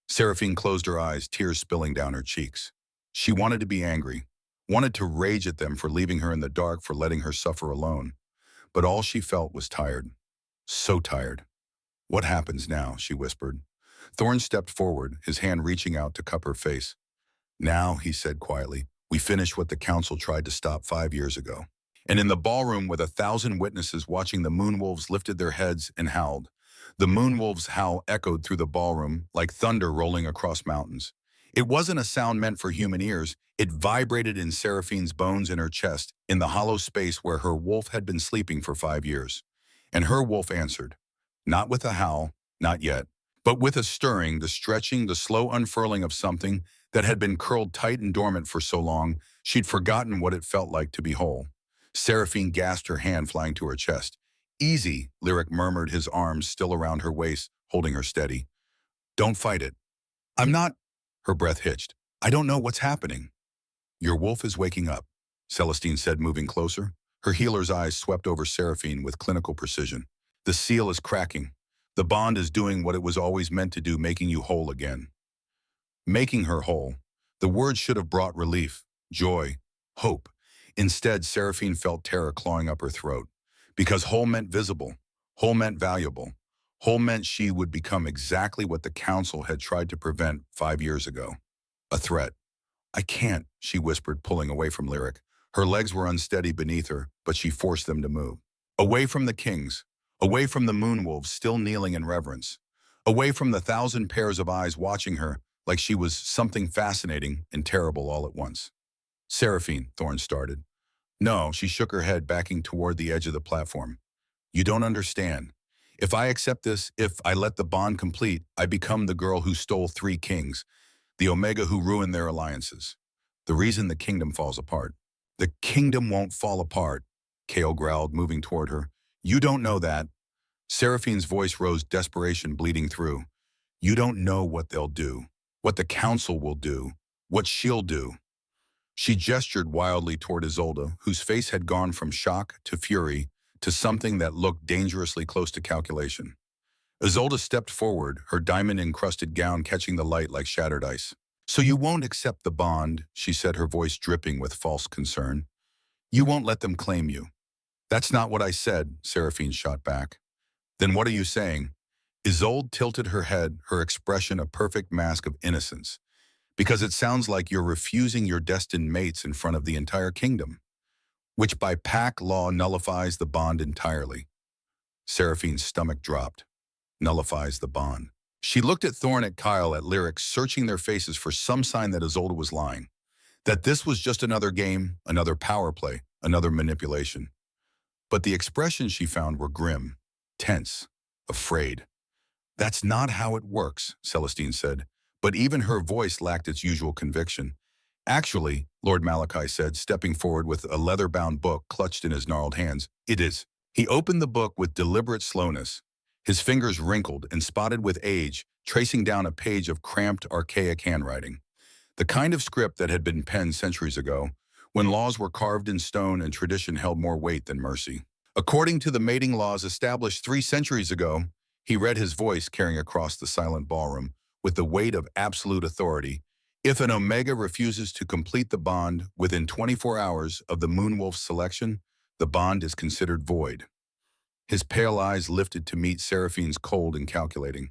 Seraphine closed her eyes, tears spilling down her cheeks. She wanted to be angry, wanted to rage at them for leaving her in the dark, for letting her suffer alone. But all she felt was tired. So tired. What happens now, she whispered. Thorn stepped forward, his hand reaching out to cup her face. Now, he said quietly, we finish what the council tried to stop 5 years ago. And in the ballroom with 1,000 witnesses watching, the Moonwolves lifted their heads and howled. The Moonwolves' howl echoed through the ballroom like thunder rolling across mountains. It wasn't a sound meant for human ears. It vibrated in Seraphine's bones, in her chest, in the hollow space where her wolf had been sleeping for 5 years. And her wolf answered, not with a howl, not yet, but with a stirring, the stretching, the slow unfurling of something that had been curled tight and dormant for so long, she'd forgotten what it felt like to be whole. Seraphine gasped, her hand flying to her chest. Easy, Lyric murmured, his arms still around her waist, holding her steady. Don't fight it. I'm not. Her breath hitched. I don't know what's happening. Your wolf is waking up, Celestine said, moving closer. Her healer's eyes swept over Seraphine with clinical precision. The seal is cracking. The bond is doing what it was always meant to do, making you whole again. Making her whole. The word should have brought relief, joy, hope. Instead, Seraphine felt terror clawing up her throat. Because whole meant visible, whole meant valuable, whole meant she would become exactly what the council had tried to prevent 5 years ago. A threat. I can't, she whispered, pulling away from Lyric. Her legs were unsteady beneath her, but she forced them to move. Away from the kings, away from the Moonwolves still kneeling in reverence, away from the 1,000 pairs of eyes watching her like she was something fascinating and terrible all at once. Seraphine, Thorn started. No, she shook her head, backing toward the edge of the platform. You don't understand. If I accept this, if I let the bond complete, I become the girl who stole 3 kings, the Omega who ruined their alliances. The reason the kingdom falls apart. The kingdom won't fall apart, Kael growled, moving toward her. You don't know that. Seraphine's voice rose, desperation bleeding through. You don't know what they'll do, what the council will do, what she'll do. She gestured wildly toward Isolde, whose face had gone from shock to fury to something that looked dangerously close to calculation. Isolde stepped forward, her diamond-encrusted gown catching the light like shattered ice. So you won't accept the bond, she said, her voice dripping with false concern. You won't let them claim you. That's not what I said, Seraphine shot back. Then what are you saying? Isolde tilted her head, her expression a perfect mask of innocence. Because it sounds like you're refusing your destined mates in front of the entire kingdom, which by pack law nullifies the bond entirely. Seraphine's stomach dropped. Nullifies the bond. She looked at Thorn, at Kyle, at Lyric, searching their faces for some sign that Isolde was lying. That this was just another game, another power play, another manipulation. But the expressions she found were grim, tense, afraid. That's not how it works, Celestine said, but even her voice lacked its usual conviction. Actually, Lord Malachi said, stepping forward with a leather-bound book clutched in his gnarled hands, it is. He opened the book with deliberate slowness, his fingers wrinkled and spotted with age, tracing down a page of cramped, archaic handwriting. The kind of script that had been penned centuries ago, when laws were carved in stone and tradition held more weight than mercy. According to the mating laws established 3 centuries ago, he read, his voice carrying across the silent ballroom with the weight of absolute authority. If an Omega refuses to complete the bond within 24 hours of the Moonwolf's selection, the bond is considered void. His pale eyes lifted to meet Seraphine's cold and calculating.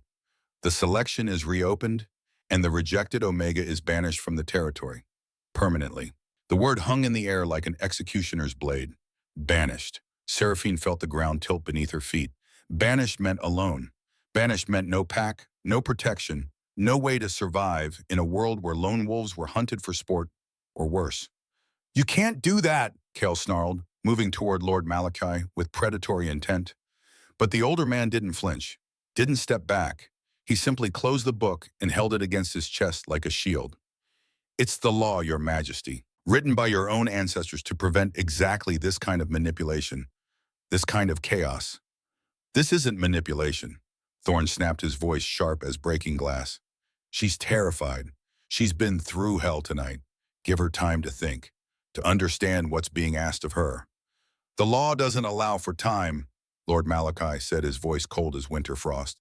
The selection is reopened, and the rejected Omega is banished from the territory, permanently. The word hung in the air like an executioner's blade. Banished. Seraphine felt the ground tilt beneath her feet. Banished meant alone. Banished meant no pack, no protection, no way to survive in a world where lone wolves were hunted for sport, or worse. You can't do that, Kale snarled, moving toward Lord Malachi with predatory intent. But the older man didn't flinch, didn't step back. He simply closed the book and held it against his chest like a shield. It's the law, Your Majesty, written by your own ancestors to prevent exactly this kind of manipulation, this kind of chaos. This isn't manipulation. Thorn snapped, his voice sharp as breaking glass. She's terrified. She's been through hell tonight. Give her time to think, to understand what's being asked of her. The law doesn't allow for time, Lord Malachi said, his voice cold as winter frost.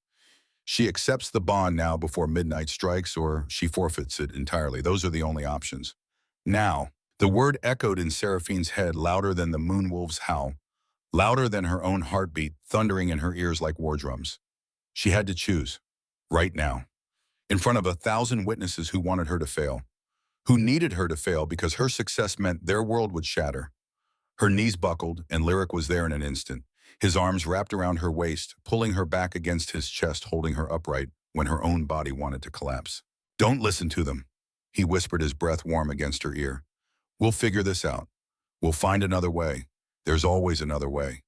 She accepts the bond now before midnight strikes, or she forfeits it entirely. Those are the only options. Now, the word echoed in Seraphine's head louder than the Moonwolf's howl, louder than her own heartbeat, thundering in her ears like war drums. She had to choose, right now, in front of 1,000 witnesses who wanted her to fail, who needed her to fail because her success meant their world would shatter. Her knees buckled, and Lyric was there in an instant, his arms wrapped around her waist, pulling her back against his chest, holding her upright when her own body wanted to collapse. Don't listen to them, he whispered, his breath warm against her ear. We'll figure this out. We'll find another way. There's always another way.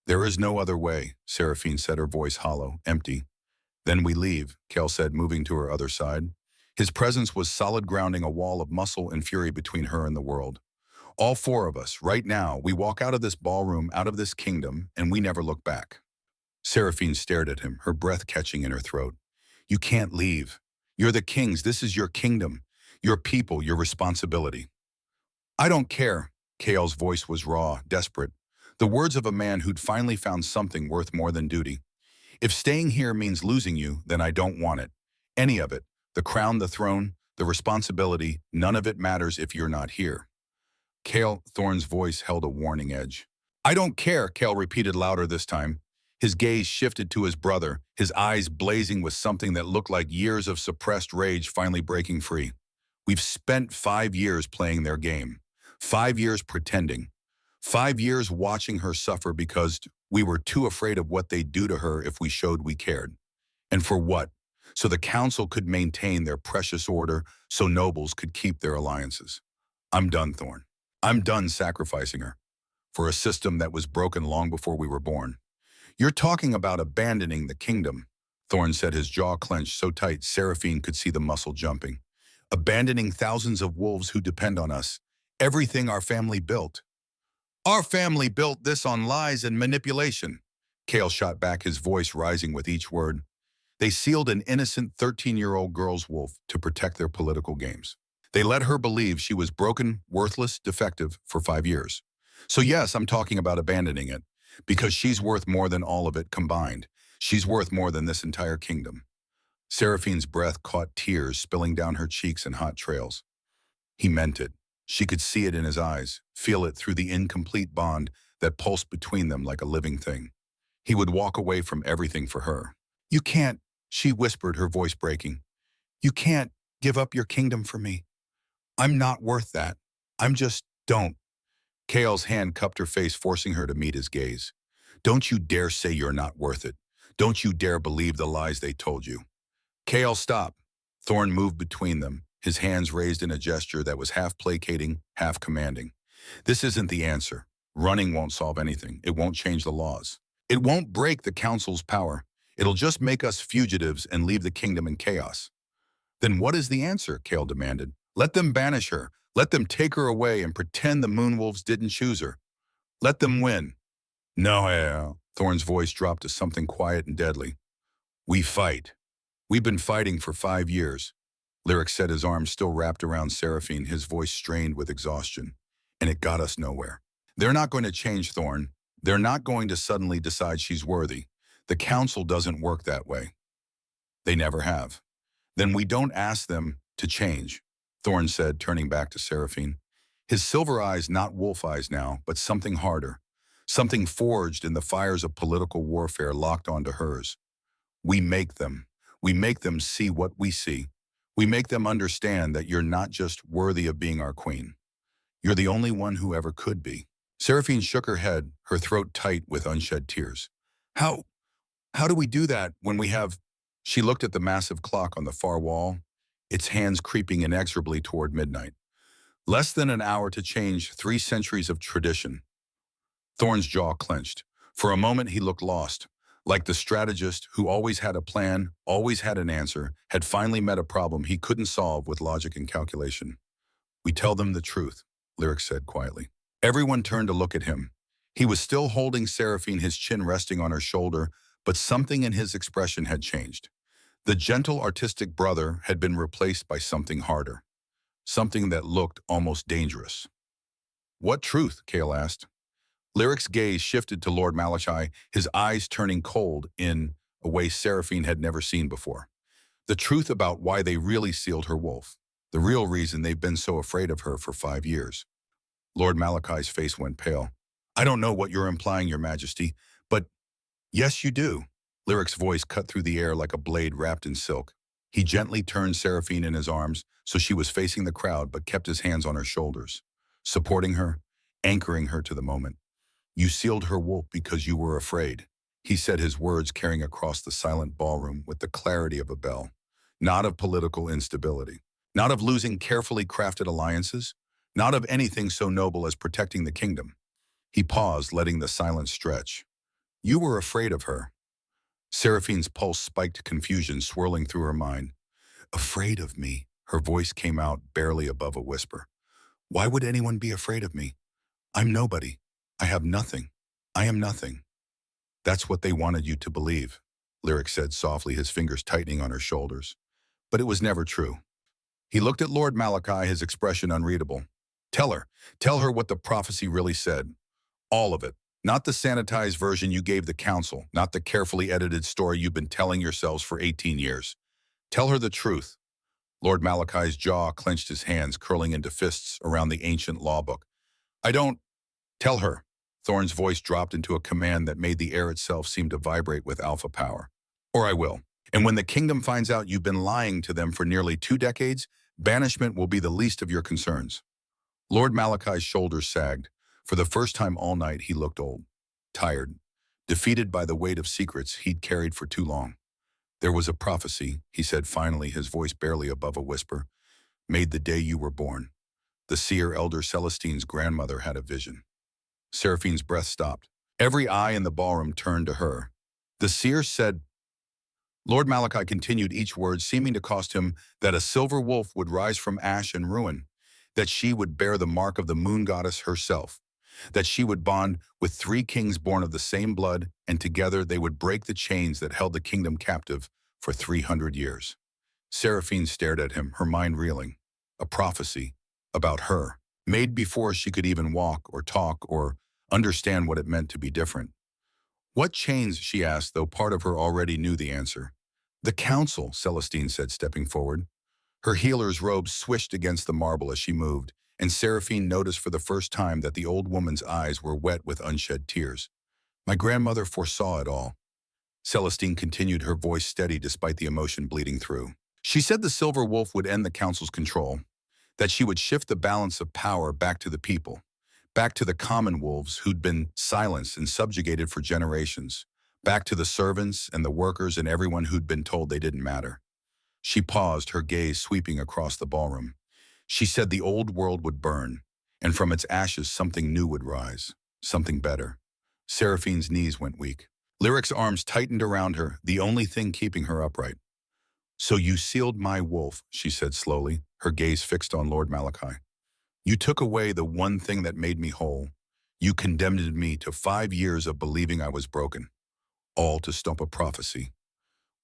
There is no other way, Seraphine said, her voice hollow, empty. Then we leave, Kel said, moving to her other side. His presence was solid, grounding a wall of muscle and fury between her and the world. All 4 of us, right now, we walk out of this ballroom, out of this kingdom, and we never look back. Seraphine stared at him, her breath catching in her throat. You can't leave. You're the king's. This is your kingdom, your people, your responsibility. I don't care. Kale's voice was raw, desperate. The words of a man who'd finally found something worth more than duty. If staying here means losing you, then I don't want it. Any of it. The crown, the throne, the responsibility, none of it matters if you're not here. Kale, Thorn's voice held a warning edge. I don't care, Kale repeated louder this time. His gaze shifted to his brother, his eyes blazing with something that looked like years of suppressed rage finally breaking free. We've spent 5 years playing their game. 5 years pretending. 5 years watching her suffer because we were too afraid of what they'd do to her if we showed we cared. And for what? So the council could maintain their precious order, so nobles could keep their alliances. I'm done, Thorn. I'm done sacrificing her for a system that was broken long before we were born. You're talking about abandoning the kingdom, Thorn said, his jaw clenched so tight Seraphine could see the muscle jumping. Abandoning thousands of wolves who depend on us. Everything our family built. Our family built this on lies and manipulation. Kale shot back, his voice rising with each word. They sealed an innocent 13-year-old girl's wolf to protect their political games. They let her believe she was broken, worthless, defective for 5 years. So yes, I'm talking about abandoning it, because she's worth more than all of it combined. She's worth more than this entire kingdom. Seraphine's breath caught tears spilling down her cheeks in hot trails. He meant it. She could see it in his eyes, feel it through the incomplete bond that pulsed between them like a living thing. He would walk away from everything for her. "You can't," she whispered, her voice breaking. "You can't give up your kingdom for me. I'm not worth that. I'm just, don't." Kale's hand cupped her face, forcing her to meet his gaze. "Don't you dare say you're not worth it. Don't you dare believe the lies they told you." "Kale, stop." Thorn moved between them, his hands raised in a gesture that was half placating, half commanding. "This isn't the answer. Running won't solve anything. It won't change the laws. It won't break the council's power. It'll just make us fugitives and leave the kingdom in chaos." "Then what is the answer?" Kale demanded. "Let them banish her. Let them take her away and pretend the Moonwolves didn't choose her. Let them win." "No, Thorn's voice dropped to something quiet and deadly. "We fight. We've been fighting for 5 years." Lyric said, his arms still wrapped around Seraphine, his voice strained with exhaustion. "And it got us nowhere. They're not going to change Thorn. They're not going to suddenly decide she's worthy. The council doesn't work that way. They never have. Then we don't ask them to change," Thorn said, turning back to Seraphine. His silver eyes not wolf eyes now, but something harder. Something forged in the fires of political warfare locked onto hers. "We make them. We make them see what we see. We make them understand that you're not just worthy of being our queen. You're the only one who ever could be." Seraphine shook her head, her throat tight with unshed tears. How do we do that when we have—" She looked at the massive clock on the far wall, its hands creeping inexorably toward midnight. "Less than an hour to change 3 centuries of tradition." Thorn's jaw clenched. For a moment he looked lost, like the strategist who always had a plan, always had an answer, had finally met a problem he couldn't solve with logic and calculation. "We tell them the truth," Lyric said quietly. Everyone turned to look at him. He was still holding Seraphine, his chin resting on her shoulder, but something in his expression had changed. The gentle, artistic brother had been replaced by something harder, something that looked almost dangerous. "What truth?" Kale asked. Lyric's gaze shifted to Lord Malachi, his eyes turning cold in a way Seraphine had never seen before. "The truth about why they really sealed her wolf. The real reason they've been so afraid of her for 5 years. Lord Malachi's face went pale. "I don't know what you're implying, Your Majesty, but—" "Yes, you do." Lyric's voice cut through the air like a blade wrapped in silk. He gently turned Seraphine in his arms so she was facing the crowd but kept his hands on her shoulders, supporting her, anchoring her to the moment. "You sealed her wolf because you were afraid." He said, his words carrying across the silent ballroom with the clarity of a bell. "Not of political instability. Not of losing carefully crafted alliances. Not of anything so noble as protecting the kingdom." He paused, letting the silence stretch. "You were afraid of her." Seraphine's pulse spiked, confusion swirling through her mind. "Afraid of me?" Her voice came out barely above a whisper. "Why would anyone be afraid of me? I'm nobody. I have nothing. I am nothing." "That's what they wanted you to believe," Lyric said softly, his fingers tightening on her shoulders. "But it was never true." He looked at Lord Malachi, his expression unreadable. Tell her what the prophecy really said. All of it. Not the sanitized version you gave the council, not the carefully edited story you've been telling yourselves for 18 years. Tell her the truth." Lord Malachi's jaw clenched, his hands curling into fists around the ancient law book. "I don't—" "Tell her." Thorn's voice dropped into a command that made the air itself seem to vibrate with alpha power. "Or I will. And when the kingdom finds out you've been lying to them for nearly 2 decades, banishment will be the least of your concerns." Lord Malachi's shoulders sagged. For the first time all night, he looked old, tired, defeated by the weight of secrets he'd carried for too long. "There was a prophecy," he said finally, his voice barely above a whisper, "made the day you were born. The seer elder Celestine's grandmother had a vision." Seraphine's breath stopped. Every eye in the ballroom turned to her. "The seer said—" Lord Malachi continued, each word seeming to cost him, "that a silver wolf would rise from ash and ruin, that she would bear the mark of the moon goddess herself, that she would bond with 3 kings born of the same blood, and together they would break the chains that held the kingdom captive for 300 years. Seraphine stared at him, her mind reeling. A prophecy about her, made before she could even walk or talk or understand what it meant to be different. "What chains?" she asked, though part of her already knew the answer. "The council," Celestine said, stepping forward. Her healer's robe swished against the marble as she moved, and Seraphine noticed for the first time that the old woman's eyes were wet with unshed tears. My grandmother foresaw it all. Celestine continued, her voice steady despite the emotion bleeding through. She said the Silver Wolf would end the council's control, that she would shift the balance of power back to the people, back to the common wolves who'd been silenced and subjugated for generations, back to the servants and the workers and everyone who'd been told they didn't matter. She paused, her gaze sweeping across the ballroom. She said the old world would burn, and from its ashes something new would rise, something better. Seraphine's knees went weak. Lyric's arms tightened around her, the only thing keeping her upright. "So you sealed my wolf," she said slowly, her gaze fixed on Lord Malachi. "You took away the one thing that made me whole. You condemned me to 5 years of believing I was broken, all to stump a prophecy."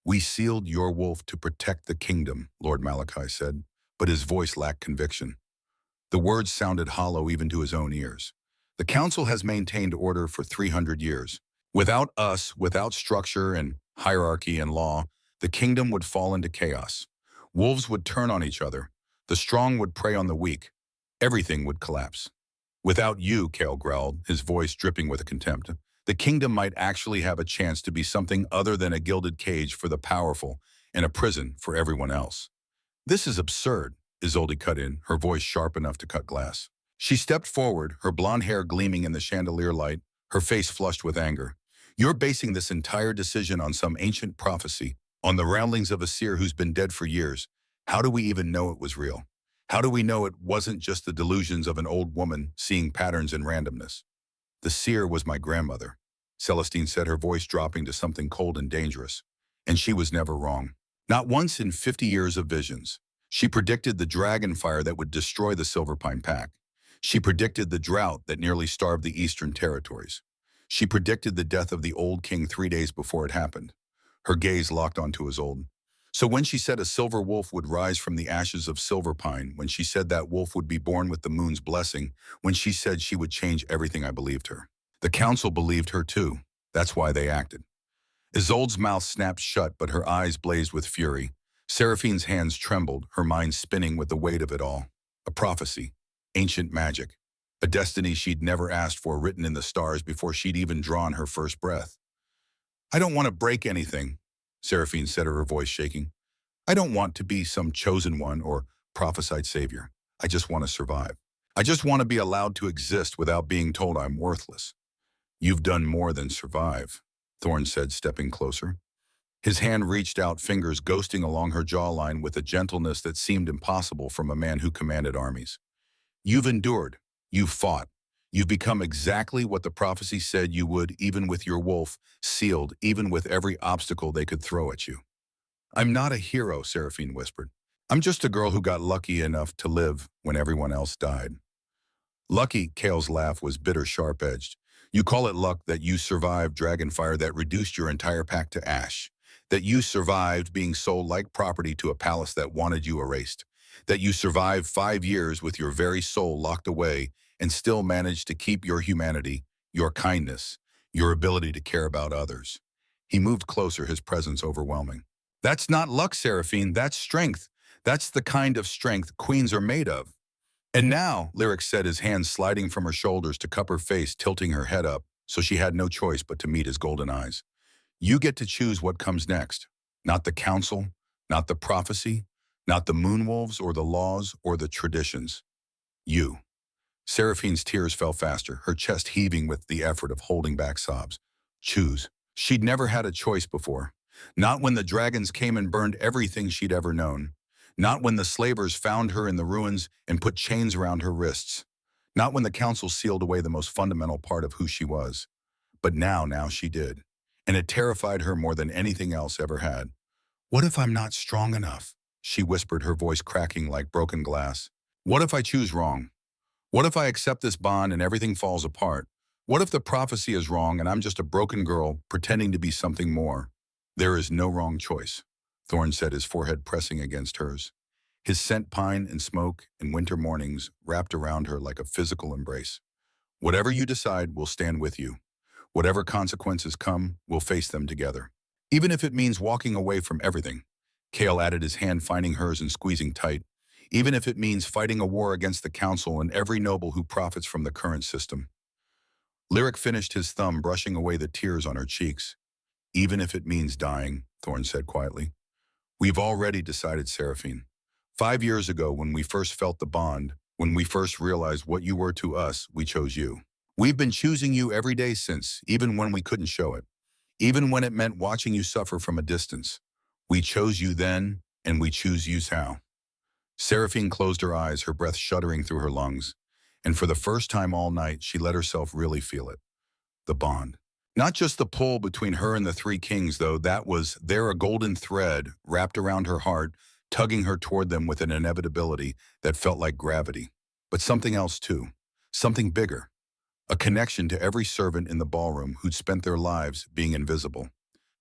"We sealed your wolf to protect the kingdom," Lord Malachi said, but his voice lacked conviction. The words sounded hollow even to his own ears. "The council has maintained order for 300 years. Without us, without structure and hierarchy and law, the kingdom would fall into chaos. Wolves would turn on each other. The strong would prey on the weak. Everything would collapse. Without you," Kale growled, his voice dripping with contempt, "the kingdom might actually have a chance to be something other than a gilded cage for the powerful and a prison for everyone else." "This is absurd," Isolde cut in, her voice sharp enough to cut glass. She stepped forward, her blonde hair gleaming in the chandelier light, her face flushed with anger. "You're basing this entire decision on some ancient prophecy, on the ramblings of a seer who's been dead for years. How do we even know it was real? How do we know it wasn't just the delusions of an old woman seeing patterns in randomness?" "The seer was my grandmother," Celestine said, her voice dropping to something cold and dangerous. "And she was never wrong. Not once in 50 years of visions. She predicted the dragon fire that would destroy the Silverpine Pack. She predicted the drought that nearly starved the eastern territories. She predicted the death of the old king 3 days before it happened." Her gaze locked onto Isolde. "So when she said a silver wolf would rise from the ashes of Silverpine, when she said that wolf would be born with the moon's blessing, when she said she would change everything, I believed her. The council believed her too. That's why they acted." Isolde's mouth snapped shut, but her eyes blazed with fury. Seraphine's hands trembled, her mind spinning with the weight of it all. A prophecy. Ancient magic. A destiny she'd never asked for, written in the stars before she'd even drawn her first breath. "I don't want to break anything," Seraphine said, her voice shaking. "I don't want to be some chosen one or prophesied savior. I just want to survive. I just want to be allowed to exist without being told I'm worthless." "You've done more than survive," Thorn said, stepping closer. His hand reached out, fingers ghosting along her jawline with a gentleness that seemed impossible from a man who commanded armies. "You've endured. You've fought. You've become exactly what the prophecy said you would, even with your wolf sealed, even with every obstacle they could throw at you." "I'm not a hero," Seraphine whispered. "I'm just a girl who got lucky enough to live when everyone else died." "Lucky," Kale's laugh was bitter, sharp-edged. "You call it luck that you survived dragonfire that reduced your entire pack to ash. That you survived being sold like property to a palace that wanted you erased. That you survived 5 years with your very soul locked away and still managed to keep your humanity, your kindness, your ability to care about others." He moved closer, his presence overwhelming. "That's not luck, Seraphine, that's strength. That's the kind of strength queens are made of." "And now," Lyric said, his hands sliding from her shoulders to cup her face, tilting her head up, so she had no choice but to meet his golden eyes. "You get to choose what comes next. Not the council, not the prophecy, not the moonwolves or the laws or the traditions. You." Seraphine's tears fell faster, her chest heaving with the effort of holding back sobs. Choose. She'd never had a choice before. Not when the dragons came and burned everything she'd ever known. Not when the slavers found her in the ruins and put chains around her wrists. Not when the council sealed away the most fundamental part of who she was. But now she did. And it terrified her more than anything else ever had. "What if I'm not strong enough?" she whispered, her voice cracking like broken glass. "What if I choose wrong? What if I accept this bond and everything falls apart? What if the prophecy is wrong and I'm just a broken girl pretending to be something more?" "There is no wrong choice," Thorn said, his forehead pressing against hers. His scent, pine and smoke and winter mornings, wrapped around her like a physical embrace. "Whatever you decide, we'll stand with you. Whatever consequences come, we'll face them together. Even if it means walking away from everything." Kale added, his hand finding hers and squeezing tight. even if it means fighting a war against the council and every noble who profits from the current system. Lyric finished, his thumb brushing away the tears on her cheeks. Even if it means dying, Thorn said quietly. We've already decided, Seraphine. 5 years ago, when we first felt the bond, when we first realized what you were to us, we chose you. We've been choosing you every day since, even when we couldn't show it. Even when it meant watching you suffer from a distance. We chose you then, and we choose you now. Seraphine closed her eyes, her breath shuddering through her lungs. And for the first time all night, she let herself really feel it. The bond. Not just the pull between her and the three kings, though, that was there, a golden thread wrapped around her heart, tugging her toward them with an inevitability that felt like gravity. But something else too. Something bigger. A connection to every servant in the ballroom who'd spent their lives being invisible.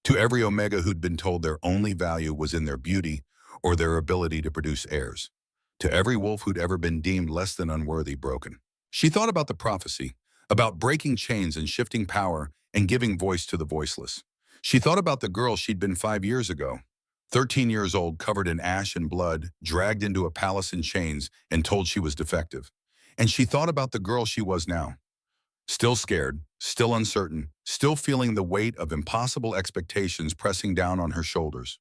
To every Omega who'd been told their only value was in their beauty or their ability to produce heirs. To every wolf who'd ever been deemed less than unworthy, broken. She thought about the prophecy, about breaking chains and shifting power and giving voice to the voiceless. She thought about the girl she'd been 5 years ago, 13 years old, covered in ash and blood, dragged into a palace in chains and told she was defective. And she thought about the girl she was now. Still scared, still uncertain, still feeling the weight of impossible expectations pressing down on her shoulders.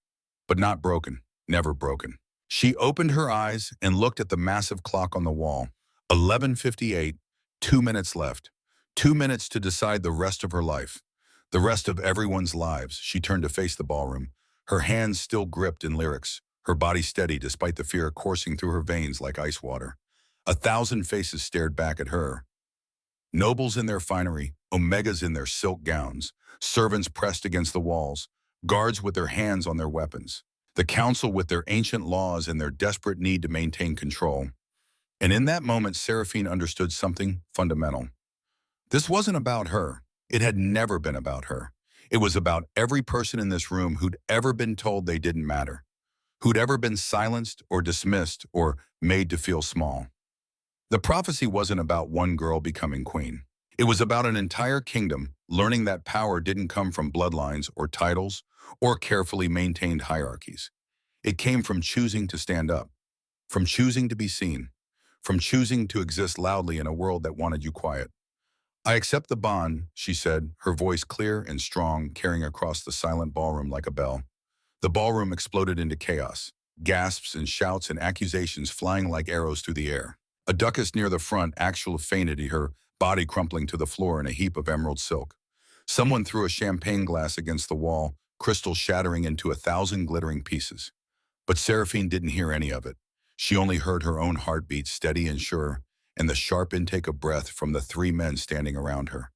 But not broken, never broken. She opened her eyes and looked at the massive clock on the wall. 11:58, 2 minutes left. 2 minutes to decide the rest of her life. The rest of everyone's lives. She turned to face the ballroom, her hands still gripped in lyrics, her body steady despite the fear coursing through her veins like ice water. 1,000 faces stared back at her. Nobles in their finery, Omegas in their silk gowns, servants pressed against the walls, guards with their hands on their weapons, the council with their ancient laws and their desperate need to maintain control. And in that moment, Seraphine understood something fundamental. This wasn't about her. It had never been about her. It was about every person in this room who'd ever been told they didn't matter, who'd ever been silenced or dismissed or made to feel small. The prophecy wasn't about one girl becoming queen. It was about an entire kingdom learning that power didn't come from bloodlines or titles or carefully maintained hierarchies. It came from choosing to stand up, from choosing to be seen, from choosing to exist loudly in a world that wanted you quiet. I accept the bond, she said, her voice clear and strong, carrying across the silent ballroom like a bell. The ballroom exploded into chaos, gasps and shouts and accusations flying like arrows through the air. A duchess near the front actually fainted, her body crumpling to the floor in a heap of emerald silk. Someone threw a champagne glass against the wall, crystal shattering into 1,000 glittering pieces. But Seraphine didn't hear any of it. She only heard her own heartbeat, steady and sure, and the sharp intake of breath from the 3 men standing around her.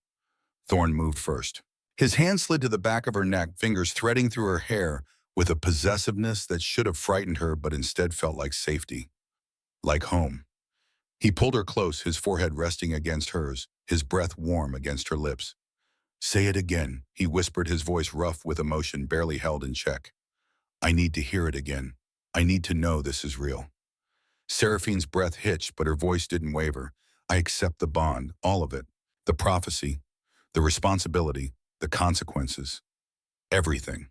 Thorn moved first. His hand slid to the back of her neck, fingers threading through her hair with a possessiveness that should have frightened her but instead felt like safety, like home. He pulled her close, his forehead resting against hers, his breath warm against her lips. Say it again, he whispered, his voice rough with emotion barely held in check. I need to hear it again. I need to know this is real. Seraphine's breath hitched, but her voice didn't waver. I accept the bond, all of it. The prophecy, the responsibility, the consequences. Everything.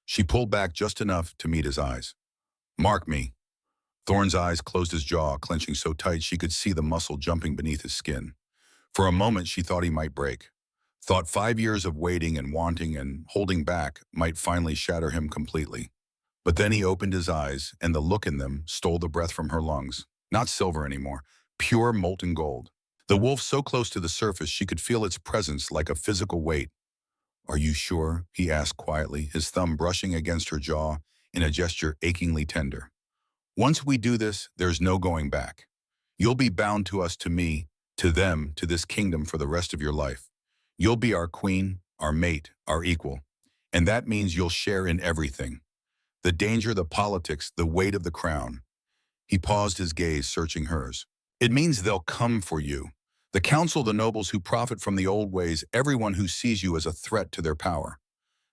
She pulled back just enough to meet his eyes. Mark me. Thorn's eyes closed, his jaw clenching so tight she could see the muscle jumping beneath his skin. For a moment she thought he might break. Thought 5 years of waiting and wanting and holding back might finally shatter him completely. But then he opened his eyes, and the look in them stole the breath from her lungs. Not silver anymore, pure molten gold. The wolf so close to the surface she could feel its presence like a physical weight. Are you sure? He asked quietly, his thumb brushing against her jaw in a gesture achingly tender. Once we do this, there's no going back. You'll be bound to us, to me, to them, to this kingdom for the rest of your life. You'll be our queen, our mate, our equal. And that means you'll share in everything. The danger, the politics, the weight of the crown. He paused, his gaze searching hers. It means they'll come for you. The council, the nobles who profit from the old ways, everyone who sees you as a threat to their power.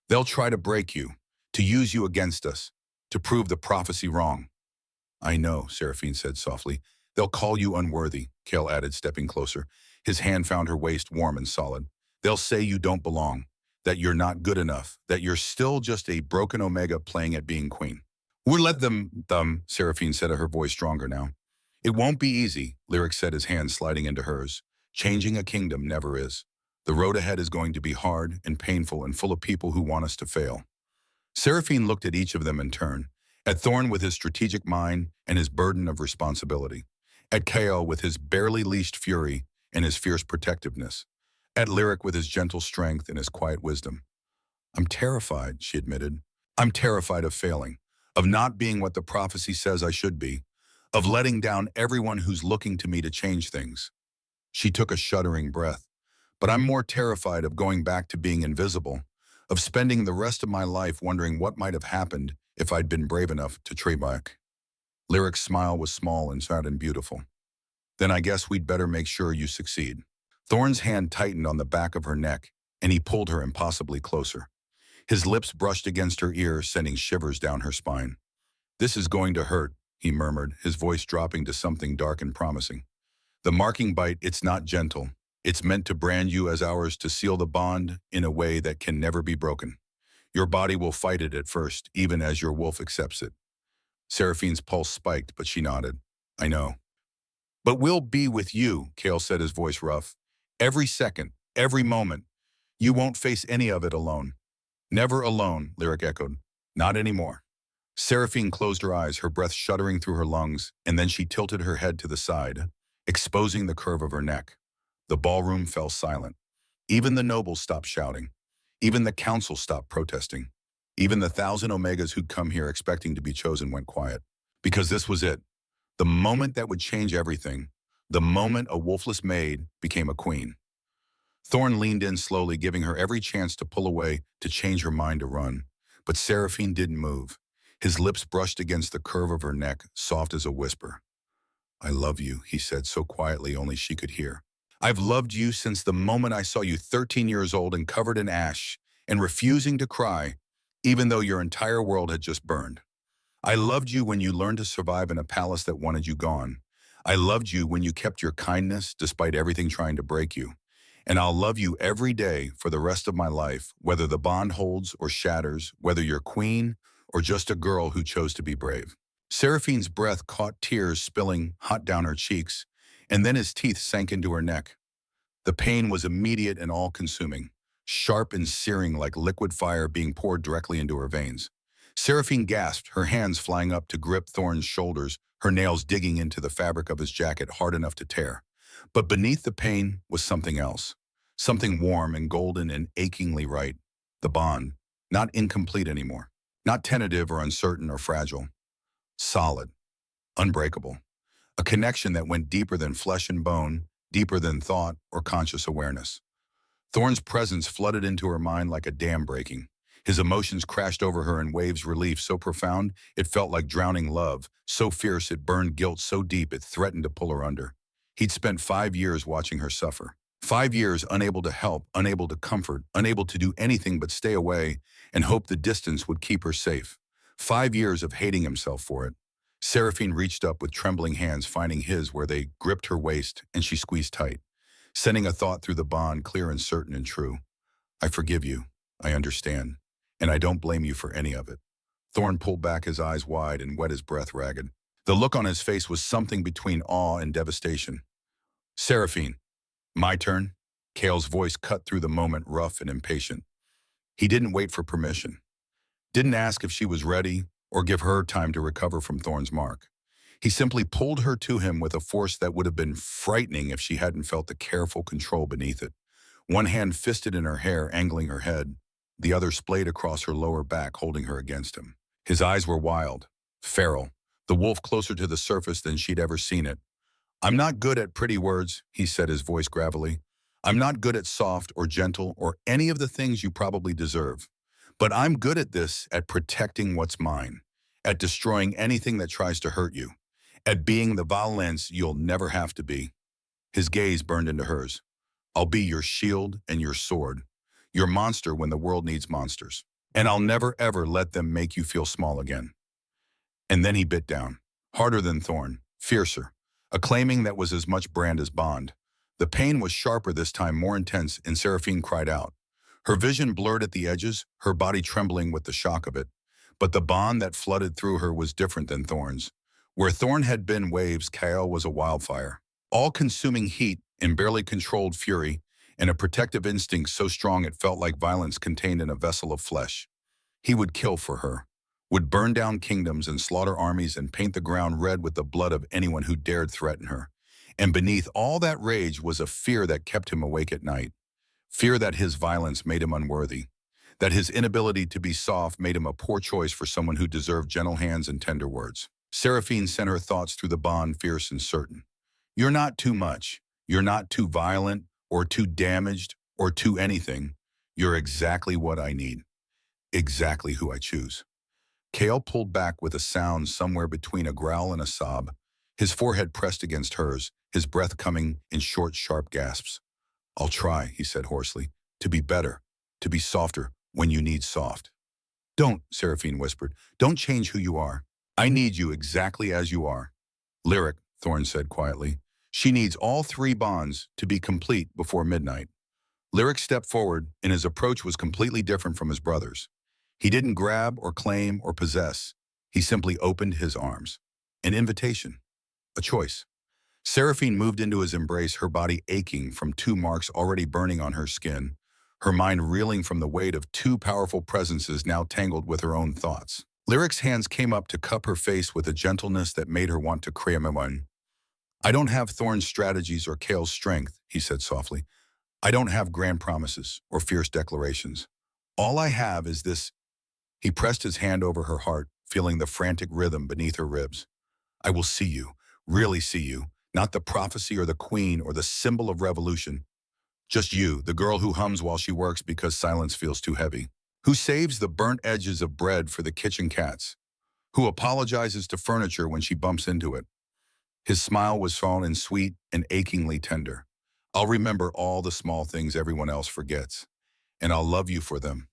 They'll try to break you, to use you against us, to prove the prophecy wrong. I know, Seraphine said softly. They'll call you unworthy, Kale added, stepping closer. His hand found her waist warm and solid. They'll say you don't belong, that you're not good enough, that you're still just a broken Omega playing at being queen. We'll let them, Seraphine said, her voice stronger now. It won't be easy, Lyric said, his hand sliding into hers. Changing a kingdom never is. The road ahead is going to be hard and painful and full of people who want us to fail. Seraphine looked at each of them in turn, at Thorn with his strategic mind and his burden of responsibility, at Kael with his barely leashed fury and his fierce protectiveness, at Lyric with his gentle strength and his quiet wisdom. I'm terrified, she admitted. I'm terrified of failing, of not being what the prophecy says I should be, of letting down everyone who's looking to me to change things. She took a shuddering breath. But I'm more terrified of going back to being invisible, of spending the rest of my life wondering what might have happened if I'd been brave enough to trade back. Lyric's smile was small and sad and beautiful. Then I guess we'd better make sure you succeed. Thorn's hand tightened on the back of her neck, and he pulled her impossibly closer. His lips brushed against her ear, sending shivers down her spine. This is going to hurt, he murmured, his voice dropping to something dark and promising. The marking bite, it's not gentle. It's meant to brand you as ours, to seal the bond in a way that can never be broken. Your body will fight it at first, even as your wolf accepts it. Seraphine's pulse spiked, but she nodded. I know. But we'll be with you, Kael said, his voice rough. Every second, every moment. You won't face any of it alone. Never alone, Lyric echoed. Not anymore. Seraphine closed her eyes, her breath shuddering through her lungs, and then she tilted her head to the side, exposing the curve of her neck. The ballroom fell silent. Even the nobles stopped shouting. Even the council stopped protesting. Even the 1,000 Omegas who'd come here expecting to be chosen went quiet. Because this was it. The moment that would change everything. The moment a Wolfless Maid became a queen. Thorn leaned in slowly, giving her every chance to pull away, to change her mind to run. But Seraphine didn't move. His lips brushed against the curve of her neck, soft as a whisper. I love you, he said so quietly only she could hear. I've loved you since the moment I saw you 13 years old and covered in ash and refusing to cry, even though your entire world had just burned. I loved you when you learned to survive in a palace that wanted you gone. I loved you when you kept your kindness despite everything trying to break you. And I'll love you every day for the rest of my life, whether the bond holds or shatters, whether you're queen or just a girl who chose to be brave. Seraphine's breath caught tears spilling hot down her cheeks, and then his teeth sank into her neck. The pain was immediate and all-consuming, sharp and searing like liquid fire being poured directly into her veins. Seraphine gasped, her hands flying up to grip Thorn's shoulders, her nails digging into the fabric of his jacket hard enough to tear. But beneath the pain was something else, something warm and golden and achingly right. The bond, not incomplete anymore, not tentative or uncertain or fragile. Solid, unbreakable. A connection that went deeper than flesh and bone, deeper than thought or conscious awareness. Thorn's presence flooded into her mind like a dam breaking. His emotions crashed over her in waves, relief so profound it felt like drowning love, so fierce it burned, guilt so deep it threatened to pull her under. He'd spent 5 years watching her suffer. 5 years unable to help, unable to comfort, unable to do anything but stay away and hope the distance would keep her safe. 5 years of hating himself for it. Seraphine reached up with trembling hands, finding his where they gripped her waist, and she squeezed tight, sending a thought through the bond, clear and certain and true. I forgive you. I understand. And I don't blame you for any of it. Thorn pulled back, his eyes wide, and wet his breath ragged. The look on his face was something between awe and devastation. Seraphine. My turn? Kael's voice cut through the moment, rough and impatient. He didn't wait for permission. Didn't ask if she was ready or give her time to recover from Thorn's mark. He simply pulled her to him with a force that would have been frightening if she hadn't felt the careful control beneath it. One hand fisted in her hair, angling her head, the other splayed across her lower back, holding her against him. His eyes were wild, feral, the wolf closer to the surface than she'd ever seen it. I'm not good at pretty words, he said, his voice gravelly. I'm not good at soft or gentle or any of the things you probably deserve. But I'm good at this, at protecting what's mine, at destroying anything that tries to hurt you, at being the violence you'll never have to be. His gaze burned into hers. I'll be your shield and your sword, your monster when the world needs monsters. And I'll never ever let them make you feel small again. And then he bit down, harder than Thorn, fiercer, a claiming that was as much brand as bond. The pain was sharper this time, more intense, and Seraphine cried out. Her vision blurred at the edges, her body trembling with the shock of it. But the bond that flooded through her was different than Thorn's. Where Thorn had been waves, Kyle was a wildfire. All-consuming heat and barely controlled fury, and a protective instinct so strong it felt like violence contained in a vessel of flesh. He would kill for her, would burn down kingdoms and slaughter armies and paint the ground red with the blood of anyone who dared threaten her. And beneath all that rage was a fear that kept him awake at night. Fear that his violence made him unworthy, that his inability to be soft made him a poor choice for someone who deserved gentle hands and tender words. Seraphine sent her thoughts through the bond, fierce and certain. You're not too much. You're not too violent or too damaged or too anything. You're exactly what I need. Exactly who I choose. Kale pulled back with a sound somewhere between a growl and a sob, his forehead pressed against hers, his breath coming in short, sharp gasps. I'll try, he said hoarsely, to be better, to be softer when you need soft. Don't, Seraphine whispered. Don't change who you are. I need you exactly as you are. Lyric, Thorn said quietly. She needs all three bonds to be complete before midnight. Lyric stepped forward, and his approach was completely different from his brother's. He didn't grab or claim or possess. He simply opened his arms. An invitation. A choice. Seraphine moved into his embrace, her body aching from two marks already burning on her skin, her mind reeling from the weight of two powerful presences now tangled with her own thoughts. Lyric's hands came up to cup her face with a gentleness that made her want to cry. I don't have Thorn's strategies or Kale's strength, he said softly. I don't have grand promises or fierce declarations. All I have is this. He pressed his hand over her heart, feeling the frantic rhythm beneath her ribs. I will see you, really see you, not the prophecy or the queen or the symbol of revolution. Just you, the girl who hums while she works because silence feels too heavy, who saves the burnt edges of bread for the kitchen cats, who apologizes to furniture when she bumps into it. His smile was soft and sweet and achingly tender. I'll remember all the small things everyone else forgets, and I'll love you for them.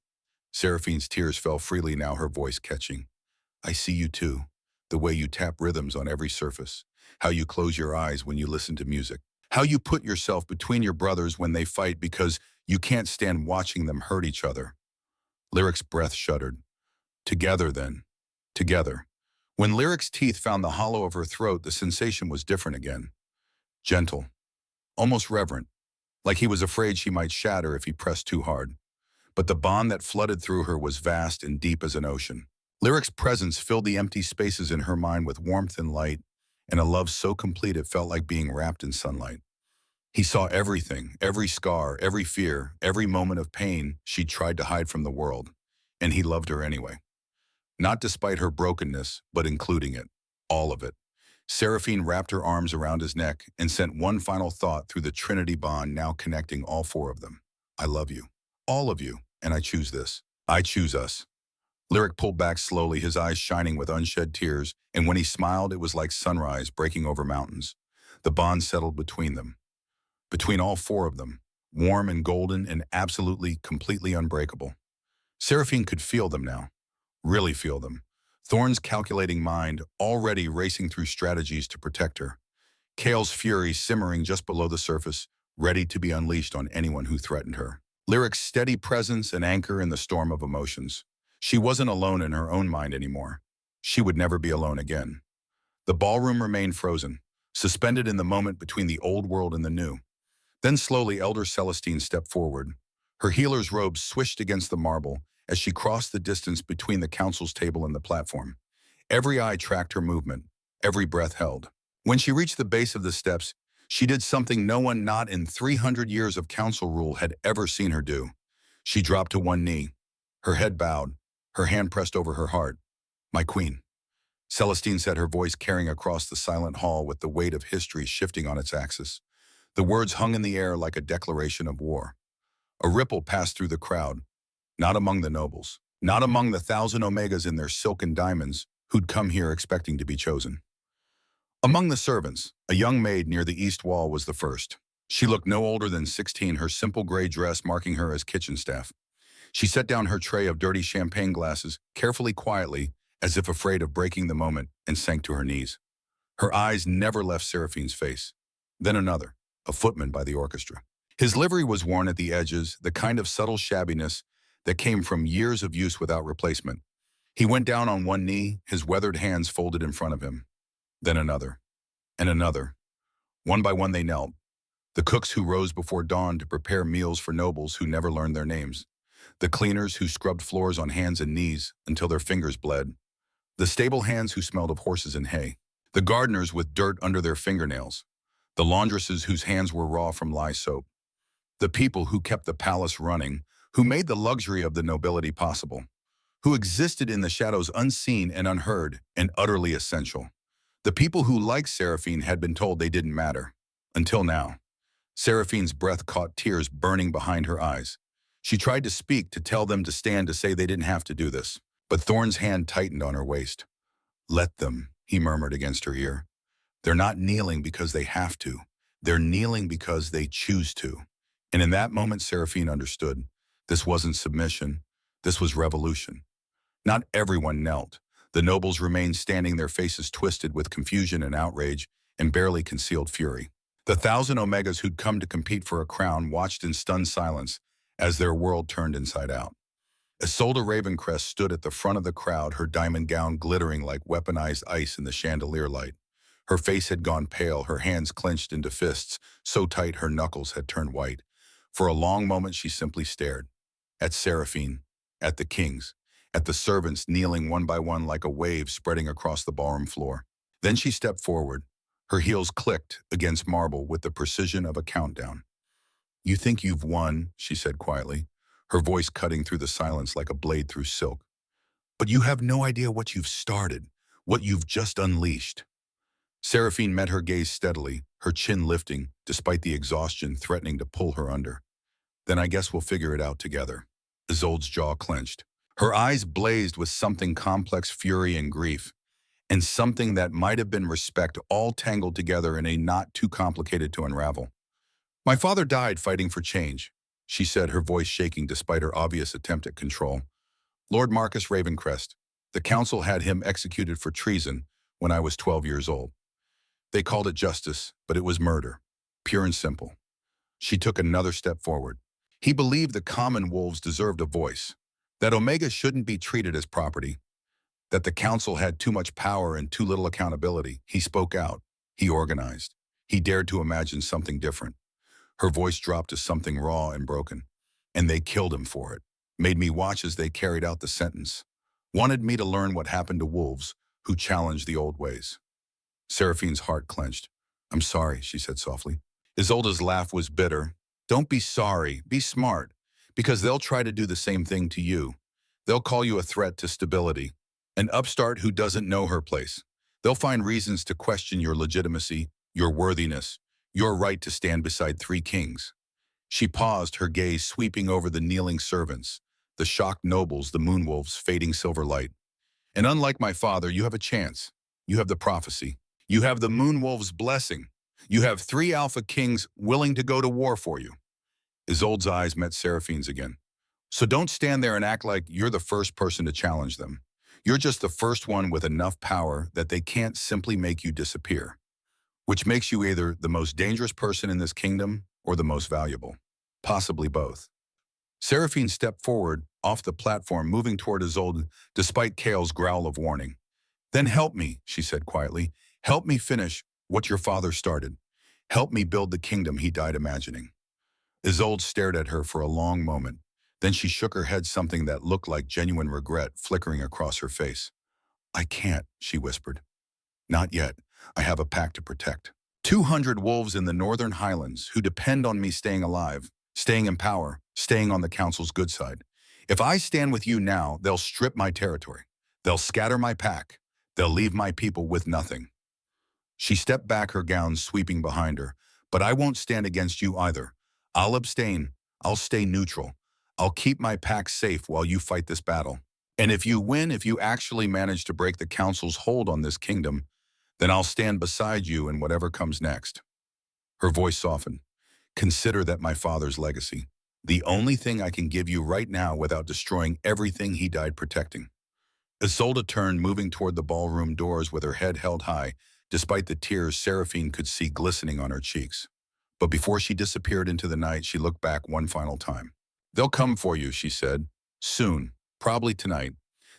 Seraphine's tears fell freely now, her voice catching. I see you too, the way you tap rhythms on every surface, how you close your eyes when you listen to music, how you put yourself between your brothers when they fight because you can't stand watching them hurt each other. Lyric's breath shuddered. Together then. Together. When Lyric's teeth found the hollow of her throat, the sensation was different again. Gentle. Almost reverent. Like he was afraid she might shatter if he pressed too hard. But the bond that flooded through her was vast and deep as an ocean. Lyric's presence filled the empty spaces in her mind with warmth and light, and a love so complete it felt like being wrapped in sunlight. He saw everything, every scar, every fear, every moment of pain she'd tried to hide from the world, and he loved her anyway. Not despite her brokenness, but including it, all of it. Seraphine wrapped her arms around his neck and sent one final thought through the Trinity bond now connecting all four of them. I love you, all of you, and I choose this. I choose us. Lyric pulled back slowly, his eyes shining with unshed tears, and when he smiled, it was like sunrise breaking over mountains. The bond settled between them. Between all four of them, warm and golden and absolutely, completely unbreakable. Seraphine could feel them now, really feel them. Thorn's calculating mind already racing through strategies to protect her. Kale's fury simmering just below the surface, ready to be unleashed on anyone who threatened her. Lyric's steady presence and anchor in the storm of emotions. She wasn't alone in her own mind anymore. She would never be alone again. The ballroom remained frozen, suspended in the moment between the old world and the new. Then slowly Elder Celestine stepped forward. Her healer's robes swished against the marble as she crossed the distance between the council's table and the platform. Every eye tracked her movement, every breath held. When she reached the base of the steps, she did something no one not in 300 years of council rule had ever seen her do. She dropped to one knee, her head bowed, her hand pressed over her heart. My queen. Celestine said, her voice carrying across the silent hall with the weight of history shifting on its axis. The words hung in the air like a declaration of war. A ripple passed through the crowd, not among the nobles, not among the 1,000 Omegas in their silken diamonds who'd come here expecting to be chosen. Among the servants, a young maid near the east wall was the first. She looked no older than 16, her simple gray dress marking her as kitchen staff. She set down her tray of dirty champagne glasses, carefully, quietly, as if afraid of breaking the moment, and sank to her knees. Her eyes never left Seraphine's face. Then another, a footman by the orchestra. His livery was worn at the edges, the kind of subtle shabbiness that came from years of use without replacement. He went down on one knee, his weathered hands folded in front of him. Then another, and another. One by one they knelt, the cooks who rose before dawn to prepare meals for nobles who never learned their names, the cleaners who scrubbed floors on hands and knees until their fingers bled, the stable hands who smelled of horses and hay, the gardeners with dirt under their fingernails, the laundresses whose hands were raw from lye soap, the people who kept the palace running, who made the luxury of the nobility possible, who existed in the shadows unseen and unheard and utterly essential. The people who, like Seraphine, had been told they didn't matter. Until now. Seraphine's breath caught tears burning behind her eyes. She tried to speak, to tell them to stand, to say they didn't have to do this. But Thorn's hand tightened on her waist. "Let them," he murmured against her ear. "They're not kneeling because they have to. They're kneeling because they choose to." And in that moment, Seraphine understood. This wasn't submission. This was revolution. Not everyone knelt. The nobles remained standing, their faces twisted with confusion and outrage and barely concealed fury. The 1,000 Omegas who'd come to compete for a crown watched in stunned silence as their world turned inside out. Isolde Ravencrest stood at the front of the crowd, her diamond gown glittering like weaponized ice in the chandelier light. Her face had gone pale, her hands clenched into fists, so tight her knuckles had turned white. For a long moment she simply stared. At Seraphine, at the kings, at the servants kneeling one by one like a wave spreading across the ballroom floor. Then she stepped forward. Her heels clicked against marble with the precision of a countdown. "You think you've won," she said quietly, her voice cutting through the silence like a blade through silk. "But you have no idea what you've started, what you've just unleashed." Seraphine met her gaze steadily, her chin lifting, despite the exhaustion threatening to pull her under. "Then I guess we'll figure it out together." Isolde's jaw clenched. Her eyes blazed with something complex, fury and grief, and something that might have been respect, all tangled together in a knot too complicated to unravel. "My father died fighting for change," she said, her voice shaking despite her obvious attempt at control. "Lord Marcus Ravencrest. The council had him executed for treason when I was 12 years old. They called it justice, but it was murder, pure and simple." She took another step forward. "He believed the common wolves deserved a voice, that Omega shouldn't be treated as property, that the council had too much power and too little accountability. He spoke out. He organized. He dared to imagine something different." Her voice dropped to something raw and broken. "And they killed him for it. Made me watch as they carried out the sentence. Wanted me to learn what happened to wolves who challenged the old ways." Seraphine's heart clenched. "I'm sorry," she said softly. Isolde's laugh was bitter. "Don't be sorry. Be smart. Because they'll try to do the same thing to you. They'll call you a threat to stability. An upstart who doesn't know her place. They'll find reasons to question your legitimacy, your worthiness, your right to stand beside 3 kings." She paused, her gaze sweeping over the kneeling servants, the shocked nobles, the moonwolves fading silver light. "And unlike my father, you have a chance. You have the prophecy. You have the moonwolves' blessing. You have 3 alpha kings willing to go to war for you." Isolde's eyes met Seraphine's again. "So don't stand there and act like you're the first person to challenge them. You're just the first one with enough power that they can't simply make you disappear. Which makes you either the most dangerous person in this kingdom or the most valuable. Possibly both." Seraphine stepped forward, off the platform, moving toward Isolde, despite Kale's growl of warning. "Then help me," she said quietly. "Help me finish what your father started. Help me build the kingdom he died imagining." Isolde stared at her for a long moment. Then she shook her head, something that looked like genuine regret flickering across her face. "I can't," she whispered. "Not yet. I have a pack to protect. 200 wolves in the northern highlands who depend on me staying alive, staying in power, staying on the council's good side. If I stand with you now, they'll strip my territory. They'll scatter my pack. They'll leave my people with nothing." She stepped back, her gown sweeping behind her. "But I won't stand against you either. I'll abstain. I'll stay neutral. I'll keep my pack safe while you fight this battle. And if you win, if you actually manage to break the council's hold on this kingdom, then I'll stand beside you in whatever comes next." Her voice softened. "Consider that my father's legacy. The only thing I can give you right now without destroying everything he died protecting." Isolde turned, moving toward the ballroom doors with her head held high, despite the tears Seraphine could see glistening on her cheeks. But before she disappeared into the night, she looked back one final time. "They'll come for you," she said. "Soon. Probably tonight.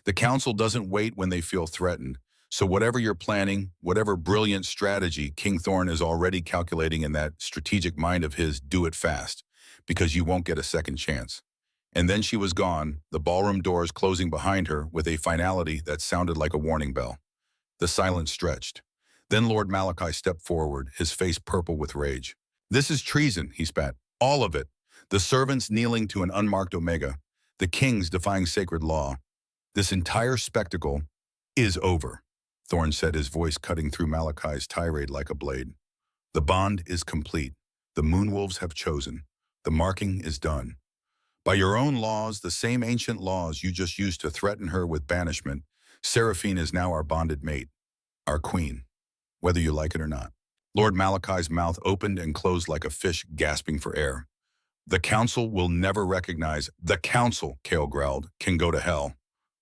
The council doesn't wait when they feel threatened. So whatever you're planning, whatever brilliant strategy, King Thorn is already calculating in that strategic mind of his, do it fast, because you won't get a second chance. And then she was gone, the ballroom doors closing behind her with a finality that sounded like a warning bell. The silence stretched. Then Lord Malachi stepped forward, his face purple with rage. This is treason, he spat. All of it. The servants kneeling to an unmarked Omega. The kings defying sacred law. This entire spectacle is over, Thorn said, his voice cutting through Malachi's tirade like a blade. The bond is complete. The Moonwolves have chosen. The marking is done. By your own laws, the same ancient laws you just used to threaten her with banishment, Seraphine is now our bonded mate, our queen, whether you like it or not. Lord Malachi's mouth opened and closed like a fish gasping for air. The council will never recognize. The council, Kale growled, can go to hell.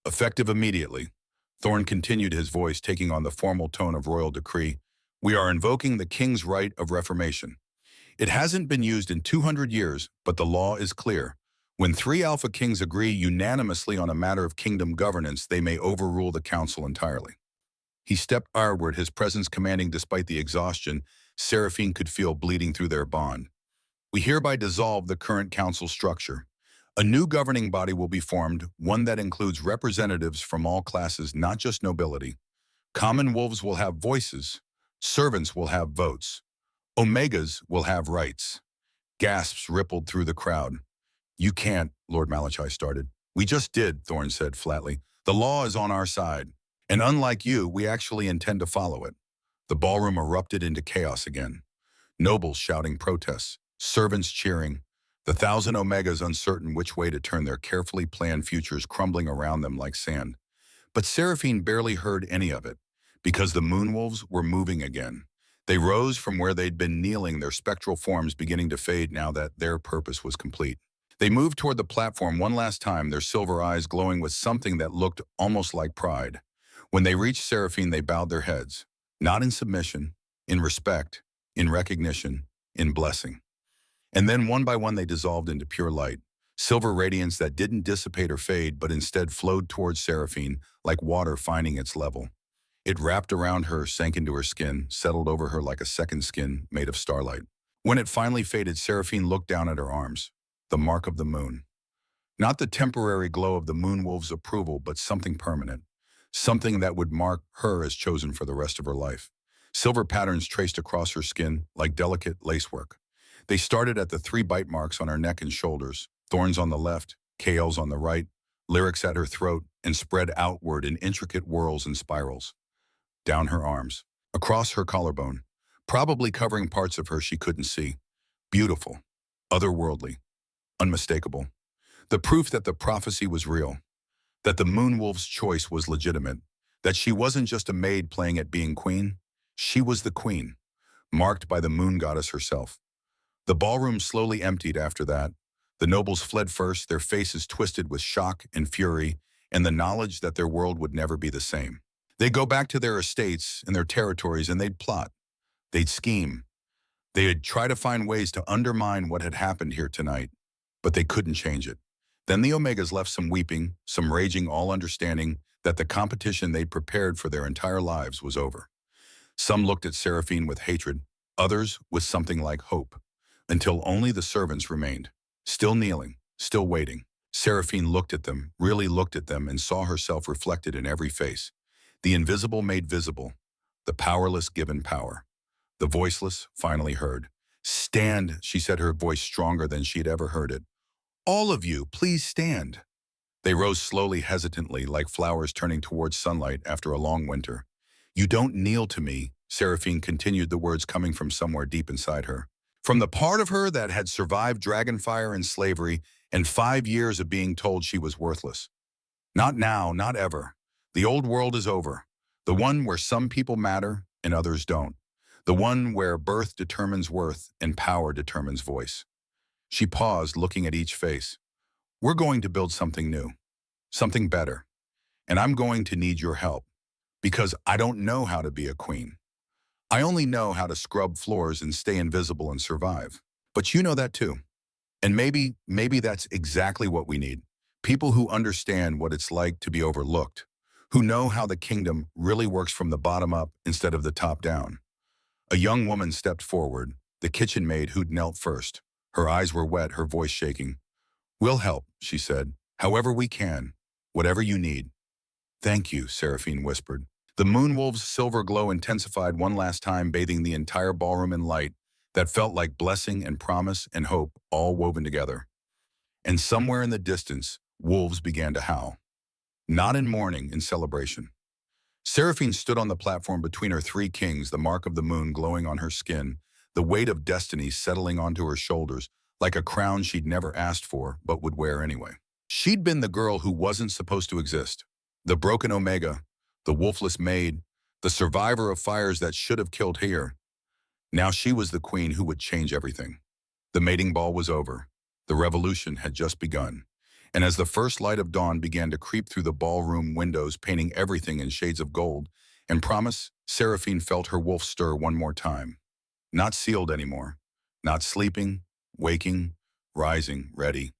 Effective immediately. Thorn continued, his voice taking on the formal tone of royal decree. We are invoking the king's right of reformation. It hasn't been used in 200 years, but the law is clear. When 3 Alpha Kings agree unanimously on a matter of kingdom governance, they may overrule the council entirely. He stepped forward, his presence commanding despite the exhaustion Seraphine could feel bleeding through their bond. We hereby dissolve the current council structure. A new governing body will be formed, one that includes representatives from all classes, not just nobility. Common wolves will have voices. Servants will have votes. Omegas will have rights. Gasps rippled through the crowd. You can't, Lord Malachi started. We just did, Thorn said flatly. The law is on our side. And unlike you, we actually intend to follow it. The ballroom erupted into chaos again. Nobles shouting protests. Servants cheering. The 1,000 Omegas uncertain which way to turn, their carefully planned futures crumbling around them like sand. But Seraphine barely heard any of it, because the Moonwolves were moving again. They rose from where they'd been kneeling, their spectral forms beginning to fade now that their purpose was complete. They moved toward the platform one last time, their silver eyes glowing with something that looked almost like pride. When they reached Seraphine, they bowed their heads, not in submission, in respect, in recognition, in blessing. And then one by one they dissolved into pure light, silver radiance that didn't dissipate or fade, but instead flowed towards Seraphine like water finding its level. It wrapped around her, sank into her skin, settled over her like a second skin made of starlight. When it finally faded, Seraphine looked down at her arms. The mark of the moon. Not the temporary glow of the Moonwolves' approval, but something permanent. Something that would mark her as chosen for the rest of her life. Silver patterns traced across her skin like delicate lacework. They started at the 3 bite marks on her neck and shoulders, thorns on the left, KLs on the right, lyrics at her throat, and spread outward in intricate whirls and spirals. Down her arms, across her collarbone, probably covering parts of her she couldn't see. Beautiful, otherworldly, unmistakable. The proof that the prophecy was real, that the Moonwolf's choice was legitimate, that she wasn't just a maid playing at being queen, she was the queen, marked by the moon goddess herself. The ballroom slowly emptied after that. The nobles fled first, their faces twisted with shock and fury and the knowledge that their world would never be the same. They'd go back to their estates and their territories and they'd plot. They'd scheme. They'd try to find ways to undermine what had happened here tonight, but they couldn't change it. Then the Omegas left, some weeping, some raging, all understanding that the competition they'd prepared for their entire lives was over. Some looked at Seraphine with hatred, others with something like hope, until only the servants remained, still kneeling, still waiting. Seraphine looked at them, really looked at them, and saw herself reflected in every face. The invisible made visible, the powerless given power, the voiceless finally heard. Stand, she said, her voice stronger than she'd ever heard it. All of you, please stand. They rose slowly, hesitantly, like flowers turning towards sunlight after a long winter. You don't kneel to me, Seraphine continued, the words coming from somewhere deep inside her. From the part of her that had survived dragonfire and slavery and 5 years of being told she was worthless. Not now, not ever. The old world is over. The one where some people matter and others don't. The one where birth determines worth and power determines voice. She paused, looking at each face. We're going to build something new, something better. And I'm going to need your help, because I don't know how to be a queen. I only know how to scrub floors and stay invisible and survive. But you know that too. And maybe that's exactly what we need. People who understand what it's like to be overlooked, who know how the kingdom really works from the bottom up instead of the top down. A young woman stepped forward, the kitchen maid who'd knelt first. Her eyes were wet, her voice shaking. "We'll help," she said, "however we can, whatever you need." "Thank you," Seraphine whispered. The moonwolf's silver glow intensified one last time, bathing the entire ballroom in light that felt like blessing and promise and hope all woven together. And somewhere in the distance, wolves began to howl. Not in mourning, in celebration. Seraphine stood on the platform between her three kings, the mark of the moon glowing on her skin, the weight of destiny settling onto her shoulders, like a crown she'd never asked for but would wear anyway. She'd been the girl who wasn't supposed to exist, the broken Omega, the Wolfless Maid, the survivor of fires that should have killed her. Now she was the queen who would change everything. The mating ball was over. The revolution had just begun. And as the first light of dawn began to creep through the ballroom windows, painting everything in shades of gold and promise, Seraphine felt her wolf stir one more time. Not sealed anymore. Not sleeping, waking, rising, ready.